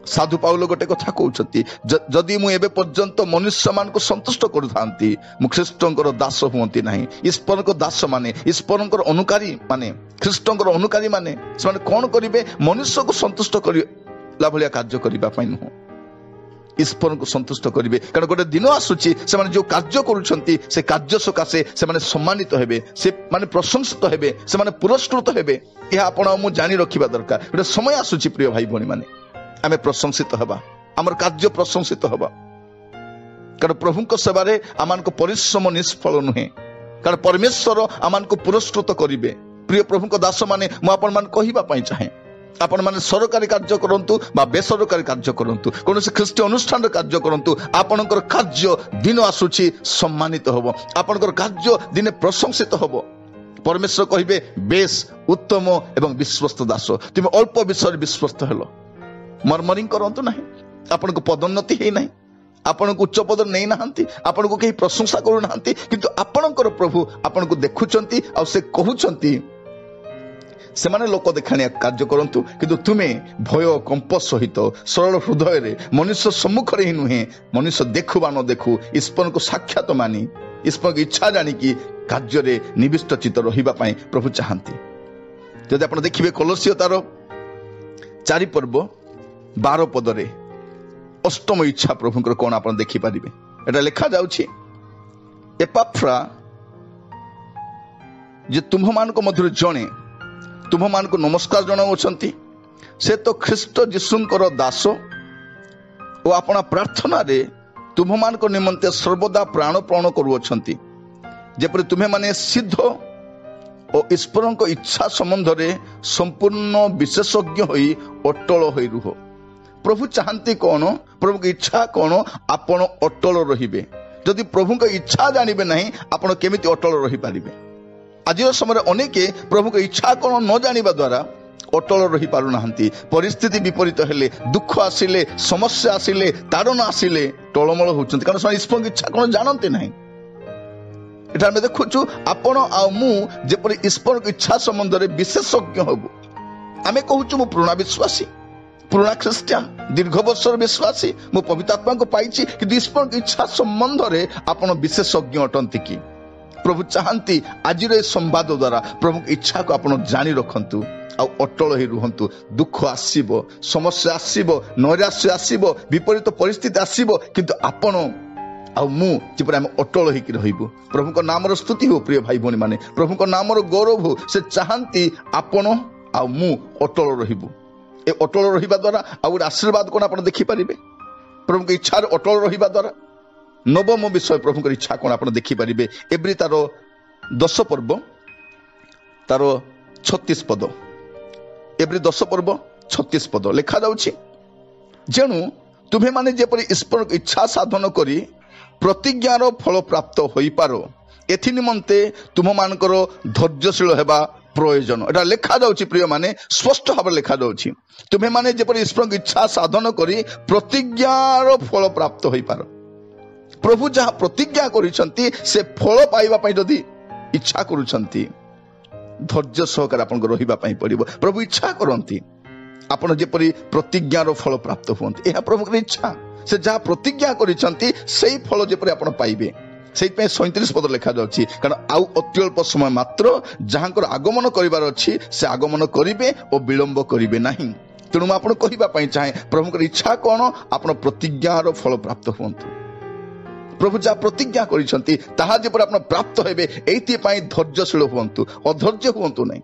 Speaker 1: साधु पाउल गोटे कथा कहते जदि मु एबे पर्यंत मनुष्य मान को संतुष्ट करूथांती मु ख्रीष्टंकर दास हुंती नाही। ईश्वर को दास माने ईश्वरंकर अनुकारी माने ख्रीष्टंकर अनुकारी माने से कौन करिवे मनुष्य को संतुष्ट करला भलिया कार्य करबा पई नुह ईश्वर को संतुष्ट करिवे। कारण गोटे दिन आसुची से माने जो कार्य करूछंती से कार्य सकाशे से माने सम्मानित हेबे से माने प्रशंसित हेबे से माने पुरस्कृत हेबे। यह आपण मु जानि रखिबा दरकार। गोटे समय आसुची प्रिय भाई भणी माने आमे प्रशंसित हवा आमर कार्य प्रशंसित हवा। कारण प्रभु को सेवारे आमान को परिश्रम निष्फल नुहे। कारण परमेश्वर आमान को पुरस्कृत करिवे। प्रिय प्रभु को दास माने मु आपण मान कहिबा पई चाहे आपण माने सरकारी कार्य करंतु बा बेसरकारी कार्य करंतु कोनोसी ख्रीष्ट अनुष्ठान कार्य करंतु आपणकर कार्य दिन आसुची सम्मानित हबो आपणकर कार्य दिने प्रशंसित हबो। परमेश्वर कहिबे बेस उत्तम एवं विश्वस्त दास तुम अल्प विषय विश्वस्त हेलो मर्मरिंग करंतु नाही। आपण को पदोन्नति हे नाही आपण को उच्च पद नै नाहंती आपण को केही प्रशंसा करू नाहंती किंतु आपणकर प्रभु आपण को देखुचंती आ से कहउचंती से माने लोक देखाणिया कार्य करंतु किंतु तुमे भय कंप सहित सरल हृदय रे मनुष्य सम्मुख रे ही नुहे मनुष्य देखु बा न देखु ईश्वर को साक्षात मानी ईश्वर की इच्छा जानी कि कार्य रे निविष्ट चित्त रहिबा पई प्रभु चाहंती। जदि आपण देखिबे कोलोसियो तार 4 पर्व 12 पदरे अष्टम इच्छा प्रभुंकर कौन आप देखी पारिबे। एटा लिखा जाउछि एपाफ्रा जे तुम मान को मध्य जणे तुम मान को नमस्कार जणाउछंती से तो ख्रीष्ट जीशुंकर दास ओ अपना प्रार्थना रे तुम मान को निमंते सर्वदा प्राणपण करूछंती जेपरि तुम्हें माने सिद्ध और ईश्वर को इच्छा संबंध रे संपूर्ण विशेषज्ञ होई अटल होई रुह। प्रभु चाहती कौन प्रभु की इच्छा कौन आपण अटल रहिबे। जदि प्रभु की इच्छा जानिबे नहीं आपण केमिति अटल रहि पारिबे। आज समय अनेक प्रभु की इच्छा कौन न जानिबा द्वारा अटल रहि पारु नाहंती। परिस्थिति विपरीत हेले दुख आसिले समस्या आसिले ताड़न आसिले टळमळ होउचंती कारण से ईश्वर की इच्छा कौन जानते नहीं। एटा हम देखुछु आपण आ मु जेपरि ईश्वर की इच्छा संबंध रे विशेषज्ञ होबु। आमे कहूछु मु पुराना विश्वासी पुराना ख्रिस्टियन दीर्घ वर्षर विश्वासी मु पवित्र आत्मा को पाइछि कि ईश्वर की इच्छा संबंध रे आपण विशेषज्ञ अटंती कि प्रभु चाहती आज संवाद द्वारा प्रभु की इच्छा को आपण जानी रखंतु आ अटल ही रुहंतु। दुख आसीबो समस्या आसीबो नैराश्य आसीबो विपरीत परिस्थिति आसीबो किंतु आपण आ मु जेपरि हम अटल होइकि रहिबु। प्रभु को नाम रो स्तुति हो प्रिय भाई भनी माने प्रभु को नाम रो गौरव हो से चाहती आपण आ मु अटल रहिबु। ए अटल रहिबा द्वारा आ गोटे आशीर्वाद कोन आपण देखि परिबे। प्रभु की इच्छा अटल रहिबा द्वारा नवम विषय प्रभु की इच्छा कोन आपण देखि परिबे। एब्री तार 10 पर्व तार 36 पद एब्री 10 पर्व 36 पद लिखा जाउछि जेनु तुम्हे माने जेपरि ईश्वर की इच्छा साधन करी प्रतिज्ञार फल प्राप्त होई पारो एथि निमंते तुम मानकर धैर्यशील हेबा प्रयोजन। एटा लिखा जाउछि प्रिय माने स्पष्ट भाव लिखा जाउछि तुम्हे माने जेपरि ईश्वर की इच्छा साधन करी प्रतिज्ञार फल प्राप्त होई पारो। प्रभु जहाँ प्रतिज्ञा करिसंती से फल पाइबा पई जदि इच्छा करूछंती धैर्य सहकार आपन को रहिबा पई पड़िबो। प्रभु इच्छा करंती आपण जेपरि प्रतिज्ञार फल प्राप्त हुअंती। एहा प्रभु की इच्छा से जहाँ प्रतिज्ञा करिसंती सेही फल जेपरि आपण पाइबे। सेही 37 पद लिखा जाउछि कारण आउ अत्यल्प समय मात्र जहाँकर आगमन करिवार अछि से आगमन करिवे और विलंब करिवे नाही। तेणु आपण कहिबा पई चाहे प्रभु की इच्छा कोन आपण प्रतिज्ञार फल प्राप्त हुअंतु। प्रभु जहाँ प्रतिज्ञा करिसंती ताहा जेपरि आपण प्राप्त हेबे एथि पई धैर्यशील हुअंतु अधैर्य हुअंतु नहीं।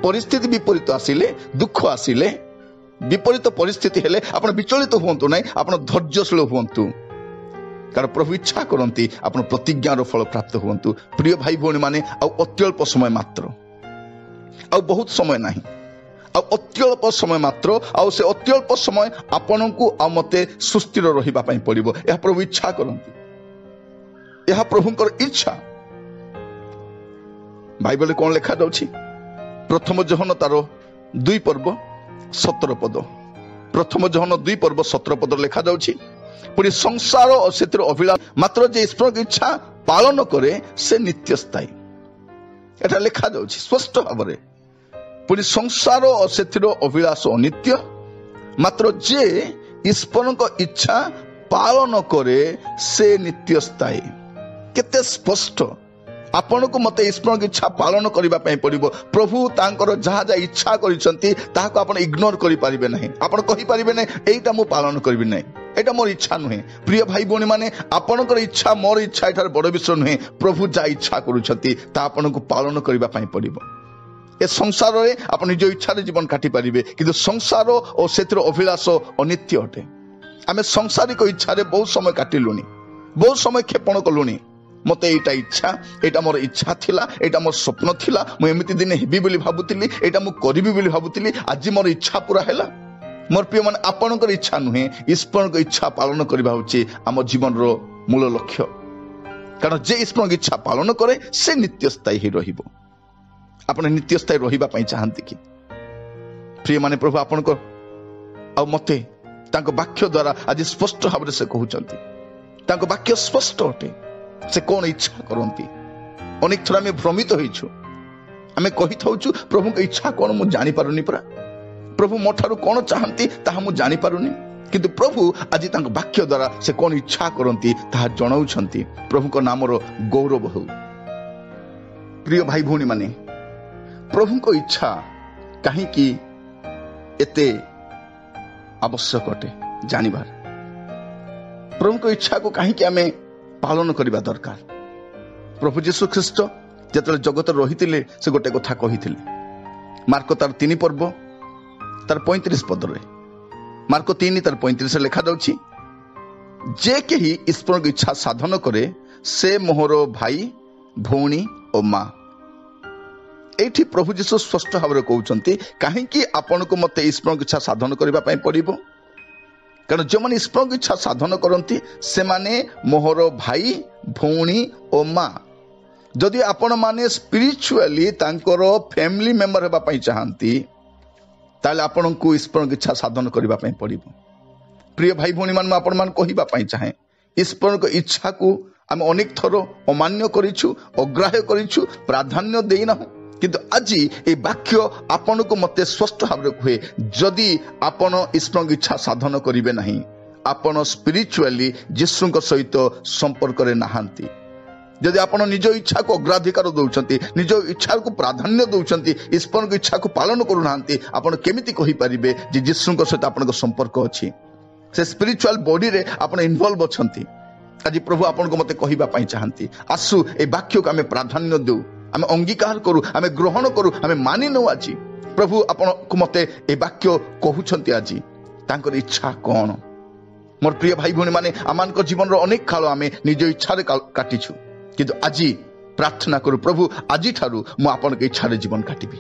Speaker 1: परिस्थिति विपरीत आसिले दुख आसिले विपरीत परिस्थिति हेले आपण विचलित हुअंतु नहीं आपण धैर्यशील हुअंतु कारण प्रभु इच्छा करंती आपण प्रतिज्ञार फल प्राप्त हुअंतु। प्रिय भाई भौणी माने आ अत्यल्प समय मात्र आ बहुत समय नहीं आ अत्यल्प समय मात्र आ से अत्यल्प समय आपनकु आ मते सुस्थिर रहिबा पई पड़िबो। एहा प्रभु इच्छा करंती एहा प्रभुंकर इच्छा। बाइबल कोन लिखा जाउछि प्रथम जोहन तार 2 पर्व 17 पद प्रथम जोहन 2 पर्व 17 पद लिखा जाउछि पुरी संसार और सेतिर अभिलाष मात्र जे ईश्वर की इच्छा पालन करे से नित्य स्थायी। एटा लिखा जाउछि स्पष्ट भाबरे पुरी संसार और सेतिर अभिलाष अनित्य मात्र जे ଈଶ୍ୱରଙ୍କ ଇଚ୍ଛା ପାଳନ କରେ ସେ ନିତ୍ୟ ସ୍ଥାୟୀ। କେତେ ସ୍ପଷ୍ଟ! ଆପଣଙ୍କୁ ମତେ ଈଶ୍ୱରଙ୍କ ଇଚ୍ଛା ପାଳନ କରିବା ପାଇଁ ପଡିବ। ପ୍ରଭୁ ତାଙ୍କର ଯାହା ଯାହା ଇଚ୍ଛା କରିଛନ୍ତି ତାହାକୁ ଆପଣ ଇଗ୍ନୋର କରିପାରିବେ ନାହିଁ। ଆପଣ କହିପାରିବେ ନାହିଁ ଏଇଟା ମୁଁ ପାଳନ କରିବି ନାହିଁ, ଏଇଟା ମୋର ଇଚ୍ଛା ନୁହେଁ। ପ୍ରିୟ ଭାଇ ଭଉଣୀ ମାନେ, ଆପଣଙ୍କର ଇଚ୍ଛା ମୋର ଇଚ୍ଛା ଏଠାରେ ବଡ ବିଷୟ ନୁହେଁ। ପ୍ରଭୁ ଯାହା ଇଚ୍ଛା କରୁଛନ୍ତି ତାହା ଆପଣଙ୍କୁ ପାଳନ କରିବା ପାଇଁ ପଡିବ। ଏ ସଂସାରରେ ଆପଣ ନିଜ ଇଚ୍ଛାରେ ଜୀବନ କାଟି ପାରିବେ, କିନ୍ତୁ ସଂସାର ଓ ସେଥିର ଅଭିଳାଷ ଅନିତ୍ୟ ଅଟେ। ଆମେ ସଂସାରିକ ଇଚ୍ଛାରେ ବହୁତ ସମୟ କାଟିଲୁଣି, ବହୁତ ସମୟ କ୍ଷେପଣ କଲୁଣି। ମତେ ଏଇଟା ଇଚ୍ଛା, ଏଇଟା ମୋର ଇଚ୍ଛା ଥିଲା, ଏଇଟା ମୋର ସ୍ୱପ୍ନ ଥିଲା, ମୁଁ ଏମିତି ଦିନେ ହେବି ବୋଲି ଭାବୁଥିଲି, ଏଇଟା ମୁଁ କରିବି ବୋଲି ଭାବୁଥିଲି, ଆଜି ମୋର ଇଚ୍ଛା ପୁରା ହେଲା। ମୋର ପ୍ରିୟ ମାନେ, ଆପଣଙ୍କର ଇଚ୍ଛା ନୁହେଁ, ଈଶ୍ୱରଙ୍କ ଇଚ୍ଛା ପାଳନ କରିବା ହେଉଛି ଆମ ଜୀବନର ମୂଳ ଲକ୍ଷ୍ୟ। କାରଣ ଯେ ଈଶ୍ୱରଙ୍କ ଇଚ୍ଛା ପାଳନ କରେ ସେ ନିତ୍ୟ ସ୍ଥାୟୀ ହେଇ ରହିବ। ଆପଣ ନିତ୍ୟ ସ୍ଥାୟୀ ରହିବା ପାଇଁ ଚାହାନ୍ତି କି? ପ୍ରିୟ ମାନେ, ପ୍ରଭୁ ଆପଣଙ୍କ ଆଉ ମତେ ତାଙ୍କ ବାକ୍ୟ ଦ୍ୱାରା ଆଜି ସ୍ପଷ୍ଟ ଭାବରେ ସେ କହୁଛନ୍ତି। ତାଙ୍କ ବାକ୍ୟ ସ୍ପଷ୍ଟ ଅଟେ, ସେ କଣ ଇଚ୍ଛା କରନ୍ତି। ଅନେକ ଥର ଆମେ ଭ୍ରମିତ ହେଇଛୁ, ଆମେ କହିଥାଉଛୁ ପ୍ରଭୁଙ୍କ ଇଚ୍ଛା କଣ ମୁଁ ଜାଣିପାରୁନି ପରା, ପ୍ରଭୁ ମୋ ଠାରୁ କଣ ଚାହାନ୍ତି ତାହା ମୁଁ ଜାଣିପାରୁନି। କିନ୍ତୁ ପ୍ରଭୁ ଆଜି ତାଙ୍କ ବାକ୍ୟ ଦ୍ୱାରା ସେ କଣ ଇଚ୍ଛା କରନ୍ତି ତାହା ଜଣାଉଛନ୍ତି। ପ୍ରଭୁଙ୍କ ନାମର ଗୌରବ ହେଉ। ପ୍ରିୟ ଭାଇ ଭଉଣୀ ମାନେ, ପ୍ରଭୁଙ୍କ ଇଚ୍ଛା କାହିଁକି ଏତେ ଆବଶ୍ୟକ ଅଟେ ଜାଣିବାର? ପ୍ରଭୁଙ୍କ ଇଚ୍ଛାକୁ କାହିଁକି ଆମେ ପାଳନ କରିବା ଦରକାର? ପ୍ରଭୁ ଯୀଶୁ ଖ୍ରୀଷ୍ଟ ଯେତେବେଳେ ଜଗତରେ ରହିଥିଲେ ସେ ଗୋଟେ କଥା କହିଥିଲେ। ମାର୍କ ତାର 3 ପର୍ବ ତାର 35 ପଦରେ, ମାର୍କ 3 ତାର 35 ଲେଖାଯାଉଛି, ଯେ କେହି ଈଶ୍ୱରଙ୍କ ଇଚ୍ଛା ସାଧନ କରେ ସେ ମୋହର ଭାଇ, ଭଉଣୀ ଓ ମା। ଏଇଠି ପ୍ରଭୁ ଯୀଶୁ ସ୍ପଷ୍ଟ ଭାବରେ କହୁଛନ୍ତି କାହିଁକି ଆପଣଙ୍କୁ ମତେ ଈଶ୍ୱରଙ୍କ ଇଚ୍ଛା ସାଧନ କରିବା ପାଇଁ ପଡିବ। କାରଣ ଯେଉଁମାନେ ଈଶ୍ୱରଙ୍କ ଇଚ୍ଛା ସାଧନ କରନ୍ତି ସେମାନେ ମୋହର ଭାଇ, ଭଉଣୀ ଓ ମା। ଯଦି ଆପଣମାନେ ସ୍ପିରିଚୁଆଲି ତାଙ୍କର ଫ୍ୟାମିଲି ମେମ୍ବର ହେବା ପାଇଁ ଚାହାନ୍ତି ତାହେଲେ ଆପଣଙ୍କୁ ଈଶ୍ୱରଙ୍କ ଇଚ୍ଛା ସାଧନ କରିବା ପାଇଁ ପଡିବ। ପ୍ରିୟ ଭାଇ ଭଉଣୀ ମାନେ, ମୁଁ ଆପଣମାନଙ୍କୁ କହିବା ପାଇଁ ଚାହେଁ, ଈଶ୍ୱରଙ୍କ ଇଚ୍ଛାକୁ ଆମେ ଅନେକ ଥର ଅମାନ୍ୟ କରିଛୁ, ଅଗ୍ରାହ୍ୟ କରିଛୁ, ପ୍ରାଧାନ୍ୟ ଦେଇନାହୁଁ। କିନ୍ତୁ ଆଜି এই ବାକ୍ୟ ଆପଣଙ୍କୁ ମତେ ସ୍ପଷ୍ଟ ଭାବରେ କୁହେ, ଯଦି ଆପଣ ଈଶ୍ୱରଙ୍କ ଇଚ୍ଛା ସାଧନ କରିବେ ନାହିଁ ଆପଣ ସ୍ପିରିଚୁଆଲି ଯୀଶୁଙ୍କ ସହିତ ସମ୍ପର୍କରେ ନାହାନ୍ତି। ଯଦି ଆପଣ ନିଜ ଇଚ୍ଛାକୁ ଅଗ୍ରାଧିକାର ଦଉଛନ୍ତି, ନିଜ ଇଚ୍ଛାକୁ ପ୍ରାଧାନ୍ୟ ଦଉଛନ୍ତି, ଈଶ୍ୱରଙ୍କ ଇଚ୍ଛାକୁ ପାଳନ କରୁନାହାନ୍ତି, ଆପଣ କେମିତି କହିପାରିବେ ଯେ ଯୀଶୁଙ୍କ ସହିତ ଆପଣଙ୍କ ସମ୍ପର୍କ ଅଛି? ସେ ସ୍ପିରିଚୁଆଲ ବଡିରେ ଆପଣ ଇନଭଲ୍ଭ ଅଛନ୍ତି। ଆଜି ପ୍ରଭୁ ଆପଣଙ୍କୁ ମତେ କହିବା ପାଇଁ ଚାହାନ୍ତି, ଆସୁ এই ବାକ୍ୟକୁ ଆମେ ପ୍ରାଧାନ୍ୟ ଦେଉ, ଆମେ ଅଙ୍ଗୀକାର କରୁ, ଆମେ ଗ୍ରହଣ କରୁ, ଆମେ ମାନି ନେଉ। ଆଜି ପ୍ରଭୁ ଆପଣଙ୍କୁ ମତେ এই ବାକ୍ୟ କହୁଛନ୍ତି ଆଜି ତାଙ୍କର ଇଚ୍ଛା କଣ। ମୋର ପ୍ରିୟ ଭାଇ ଭଉଣୀ ମାନେ, ଆମମାନଙ୍କ ଜୀବନର ଅନେକ କାଳ ଆମେ ନିଜ ଇଚ୍ଛାରେ କାଟିଛୁ, କିନ୍ତୁ ଆଜି ପ୍ରାର୍ଥନା କରୁ, ପ୍ରଭୁ ଆଜିଠାରୁ ମୁଁ ଆପଣଙ୍କ ଇଚ୍ଛାରେ ଜୀବନ କାଟିବି।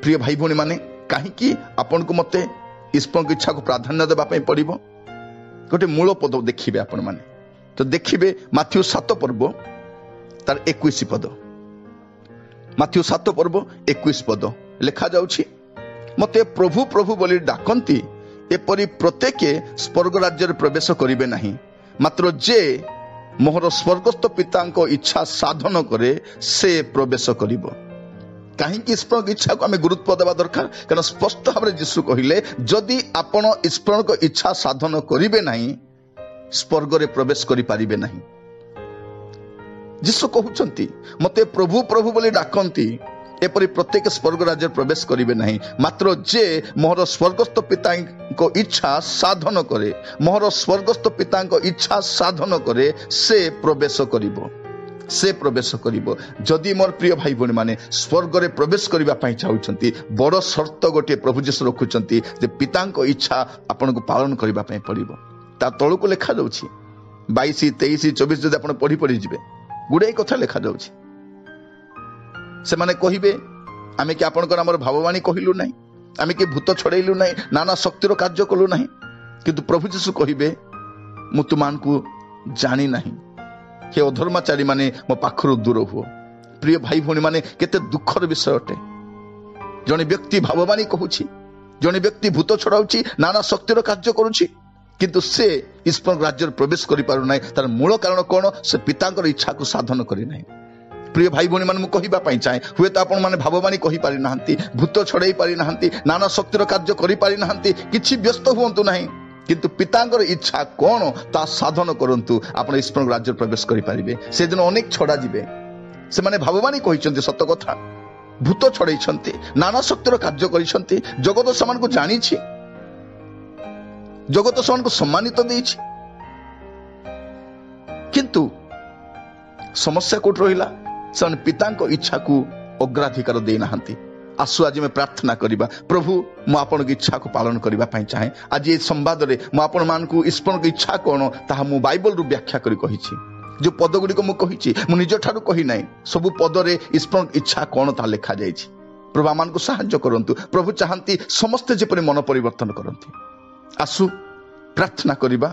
Speaker 1: ପ୍ରିୟ ଭାଇ ଭଉଣୀ ମାନେ, କାହିଁକି ଆପଣଙ୍କୁ ମତେ ଈଶ୍ୱରଙ୍କ ଇଚ୍ଛାକୁ ପ୍ରାଧାନ୍ୟ ଦେବା ପାଇଁ ପଡିବ? ଗୋଟେ ମୂଳ ପଦ ଦେଖିବେ ଆପଣ ମାନେ, ତ ଦେଖିବେ ମାଥ୍ୟୁ 7 ପର୍ବ ତାର 21 ପଦ। ମାଥ୍ୟୁ 7 ପର୍ବ 21 ପଦ ଲେଖାଯାଉଛି, ମତେ ପ୍ରଭୁ ପ୍ରଭୁ ବୋଲି ଡାକନ୍ତି ଏପରି ପ୍ରତ୍ୟେକ ସ୍ୱର୍ଗ ରାଜ୍ୟରେ ପ୍ରବେଶ କରିବେ ନାହିଁ, ମାତ୍ର ଯେ ମୋହର ସ୍ୱର୍ଗସ୍ଥ ପିତାଙ୍କ ଇଚ୍ଛା ସାଧନ କରେ ସେ ପ୍ରବେଶ କରିବ। କାହିଁକି ଈଶ୍ୱରଙ୍କ ଇଚ୍ଛାକୁ ଆମେ ଗୁରୁତ୍ୱ ଦେବା ଦରକାର? କାରଣ ସ୍ପଷ୍ଟ ଭାବରେ ଯୀଶୁ କହିଲେ, ଯଦି ଆପଣ ଈଶ୍ୱରଙ୍କ ଇଚ୍ଛା ସାଧନ କରିବେ ନାହିଁ ସ୍ୱର୍ଗରେ ପ୍ରବେଶ କରିପାରିବେ ନାହିଁ। ଯୀଶୁ କହୁଛନ୍ତି, ମତେ ପ୍ରଭୁ ପ୍ରଭୁ ବୋଲି ଡାକନ୍ତି ଏପରି ପ୍ରତ୍ୟେକ ସ୍ୱର୍ଗ ରାଜ୍ୟରେ ପ୍ରବେଶ କରିବେ ନାହିଁ, ମାତ୍ର ଯେ ମୋହର ସ୍ୱର୍ଗସ୍ଥ ପିତାଙ୍କ ଇଚ୍ଛା ସାଧନ କରେ, ମୋହର ସ୍ୱର୍ଗସ୍ଥ ପିତାଙ୍କ ଇଚ୍ଛା ସାଧନ କରେ ସେ ପ୍ରବେଶ କରିବ, ସେ ପ୍ରବେଶ କରିବ। ଯଦି ମୋର ପ୍ରିୟ ଭାଇ ଭଉଣୀ ମାନେ ସ୍ୱର୍ଗରେ ପ୍ରବେଶ କରିବା ପାଇଁ ଚାହୁଁଛନ୍ତି, ବଡ ସର୍ତ୍ତ ଗୋଟିଏ ପ୍ରଭୁ ଯୀଶୁ ରଖୁଛନ୍ତି ଯେ ପିତାଙ୍କ ଇଚ୍ଛା ଆପଣଙ୍କୁ ପାଳନ କରିବା ପାଇଁ ପଡିବ। ତା ତଳକୁ ଲେଖାଯାଉଛି 22, 23, 24 ଯଦି ଆପଣ ପଢି ପଢି ଯିବେ ଗୁଡାଏ କଥା ଲେଖାଯାଉଛି। ସେମାନେ କହିବେ, ଆମେ କି ଆପଣଙ୍କର ଆମର ଭାବବାଣୀ କହିଲୁ ନାହିଁ, ଆମେ କି ଭୂତ ଛଡେଇଲୁ ନାହିଁ, ନାନା ଶକ୍ତିର କାର୍ଯ୍ୟ କଲୁ ନାହିଁ। କିନ୍ତୁ ପ୍ରଭୁ ଯୀଶୁ କହିବେ, ମୁଁ ତୁମମାନଙ୍କୁ ଜାଣି ନାହିଁ, ହେ ଅଧର୍ମାଚାରୀ ମାନେ ମୋ ପାଖରୁ ଦୂର ହୁଅ। ପ୍ରିୟ ଭାଇ ଭଉଣୀ ମାନେ, କେତେ ଦୁଃଖର ବିଷୟ ଅଟେ। ଜଣେ ବ୍ୟକ୍ତି ଭାବବାଣୀ କହୁଛି, ଜଣେ ବ୍ୟକ୍ତି ଭୂତ ଛଡାଉଛି, ନାନା ଶକ୍ତିର କାର୍ଯ୍ୟ କରୁଛି, କିନ୍ତୁ ସେ ଈଶ୍ୱର ରାଜ୍ୟରେ ପ୍ରବେଶ କରିପାରୁନାହିଁ। ତାର ମୂଳ କାରଣ କଣ? ସେ ପିତାଙ୍କର ଇଚ୍ଛାକୁ ସାଧନ କରିନାହିଁ। ପ୍ରିୟ ଭାଇ ଭଉଣୀ ମାନେ, ମୁଁ କହିବା ପାଇଁ ଚାହେଁ, ହୁଏତ ଆପଣ ମାନେ ଭାବବାଣୀ କହିପାରି ନାହାନ୍ତି, ଭୂତ ଛଡେଇ ପାରି ନାହାନ୍ତି, ନାନା ଶକ୍ତିର କାର୍ଯ୍ୟ କରିପାରି ନାହାନ୍ତି, କିଛି ବ୍ୟସ୍ତ ହୁଅନ୍ତୁ ନାହିଁ। किंतु पितांकर इच्छा कौन ता साधन करंतु आपण ईश्वर राज्य प्रवेश करि परिबे। से दिन अनेक छड़ा जिबे से माने भगवान कहिसंती सत्य कथा भूत छड़ाई नाना शक्तिर कार्य करिसंती जगत समान को जानी जगत समान को सम्मानित देइछि किंतु समस्या कोट रहिला से पितांको इच्छा को अग्राधिकार दे नाहंती। आसु आज में प्रार्थना करिबा प्रभु मु आपन की इच्छा को पालन करिबा पई चाहे। आज ये संवाद रे मु आपन मान को ईश्वर की इच्छा कोन ताहा मु बाइबल रु व्याख्या करि कहिछि। जो पद गुडी को मु कहिछि मु निज ठारु कहि नै सब पद रे ईश्वर की इच्छा कोन ता लिखा जाइछि। प्रभु आमान को सहाय्य करंतु। प्रभु चाहंती समस्त जेपरि मन परिवर्तन करंती। आसु प्रार्थना करिबा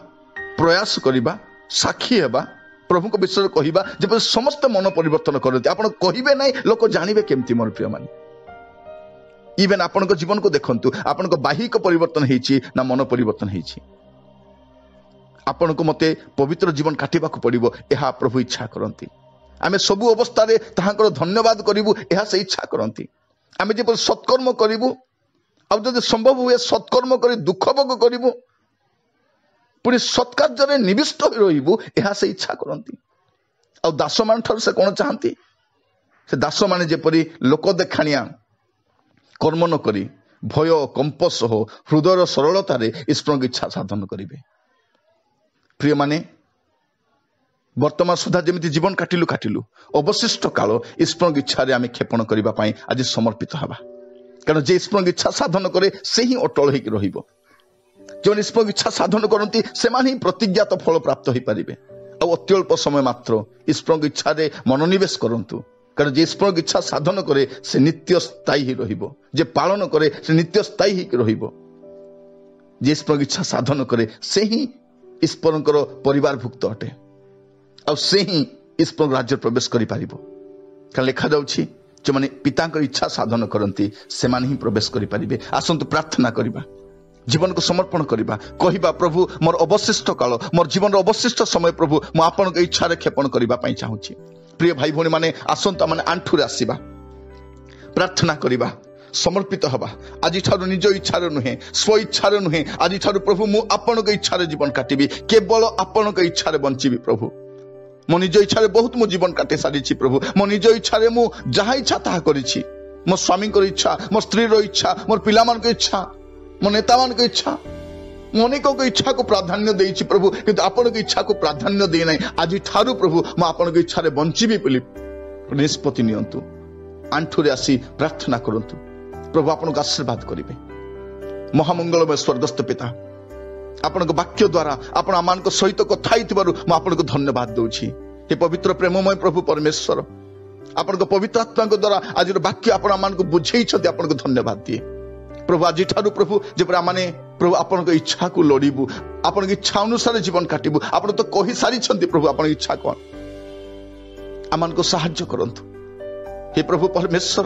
Speaker 1: प्रयास करिबा साक्षी हेबा प्रभु को विषय कहिबा जेपरि समस्त मन परिवर्तन करंती। आपण कहिबे नै लोक जानिबे केमती मोर प्रिय मान। इवेन आपण को जीवन को देखंतु आपण को बाहिक परिवर्तन हेछि ना मन परिवर्तन हेछि। आपण को मते पवित्र जीवन काटिबा को पड़िबो एहा प्रभु इच्छा करंती। आमे सबु अवस्था रे ताहाकर धन्यवाद करिवु एहा से इच्छा करंती। आमे जे सत्कर्म करिवु अब जदि संभव हुए सत्कर्म करी दुख भोग करिवु पुणी सत्कार्य रे निविष्ट होई रहिबु एहा से इच्छा करंती। आ दास मान ठर से कोन चाहंती से दास माने जेपरि लोक देखाणिया कर्म न करी भय कंपस हो हृदय सरलता रे ईश्वर की इच्छा साधन करिवे। प्रिय माने वर्तमान सुधा जमिति जीवन काटिलु अवशिष्ट काल ईश्वर की इच्छा रे आमे क्षेपण करिबा पई आज समर्पित हवा। कारण जे ईश्वर की इच्छा साधन करे से ही अटल होई रहिबो। जो ईश्वर की इच्छा साधन करंती से माने ही प्रतिज्ञात फल प्राप्त होई परिबे। आ अत्यल्प समय मात्र ईश्वर की इच्छा रे मनोनिवेश करंतु। कारण जे ईश्वर की इच्छा साधन करे से नित्य स्थायी ही रहिबो। जे पालन करे से नित्य स्थायी ही रहिबो। जे ईश्वर की इच्छा साधन करे से ही ईश्वरंकर परिवार भुक्त अटे। आ से ही ईश्वर राज्य प्रवेश करि पारिबो। कारण लिखा जाउछि जे माने पितांकर इच्छा साधन करंती से माने ही प्रवेश करि पारिबे। आसंतु प्रार्थना करिबा जीवन को समर्पण करिबा कहिबा प्रभु मोर अवशिष्ट काल मोर जीवन अवशिष्ट समय प्रभु मु आपन के इच्छा रे क्षेपण करिबा पई चाहूछि। प्रिय भाई भौणी माने आसंता माने आंठू रे आसीबा प्रार्थना करिबा समर्पित हवा। आज ठारू निज इच्छा रे नुहे स्व इच्छा रे नुहे आज ठारू प्रभु मु आपन के इच्छा रे जीवन काटिबी केवल आपन के इच्छा रे बंचिबी। प्रभु मो निज इच्छा रे बहुत मु जीवन काटे सारिछि। प्रभु मो निज इच्छा रे मु जहा इच्छा ताहा करिछि। मो स्वामी को इच्छा मो स्त्री रो इच्छा मोर पिला मान के इच्छा मो नेता मान के इच्छा अनेक इच्छा को प्राधान्य देइछि प्रभु किंतु आपन के इच्छा को प्राधान्य दे नै। आज ठारू प्रभु मु आपन के इच्छा रे बंचिबी बोली निष्पत्ति नियंतु। आंठू रे आसी प्रार्थना करंतु प्रभु आपन को आशीर्वाद करिवे। महामंगलमय स्वर्गस्थ पिता आपन को वाक्य द्वारा आपन आमान को सहित कथा हितबारु मु आपन को धन्यवाद दउछि। हे पवित्र प्रेममय प्रभु परमेश्वर आपन को पवित्र आत्मा को द्वारा आज वाक्य आपन आमान को बुझेइ छथि आपन को धन्यवाद दिए। प्रभु आज ठारू प्रभु जेपरा माने प्रभु आपन को इच्छा को लड़ीबू आपन की इच्छा अनुसार जीवन काटिबू आपन तो कहि सारी छथि। प्रभु आपन इच्छा कोन आमान को सहाय्य करंतु। हे प्रभु परमेश्वर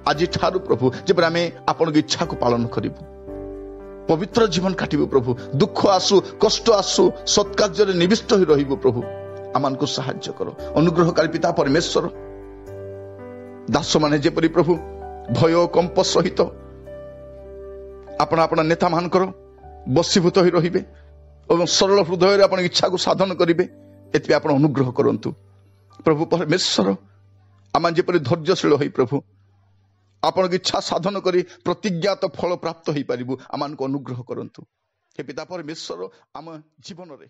Speaker 1: आज ठारू प्रभु जेपरा में आपन की इच्छा को पालन करिबू पवित्र जीवन काटिबू। प्रभु दुख आसु कष्ट आसु सत्कार्य रे निविष्ट होई रहिबू। प्रभु आमान को सहाय्य करो अनुग्रहकारी पिता परमेश्वर दास माने जेपरि प्रभु भय कंप सहित आपण आपण नेता मान करो बसीभूत होई रहिबे और सरल हृदय रे आपण इच्छा को साधन करिवे एतबे आपण अनुग्रह करंतु। प्रभु परमेश्वर आमान जेपरि धैर्यशील होई प्रभु आपण इच्छा साधन करी प्रतिज्ञात फल प्राप्त होई परिबु आमान को अनुग्रह करंतु। हे पिता परमेश्वर आम जीवन रे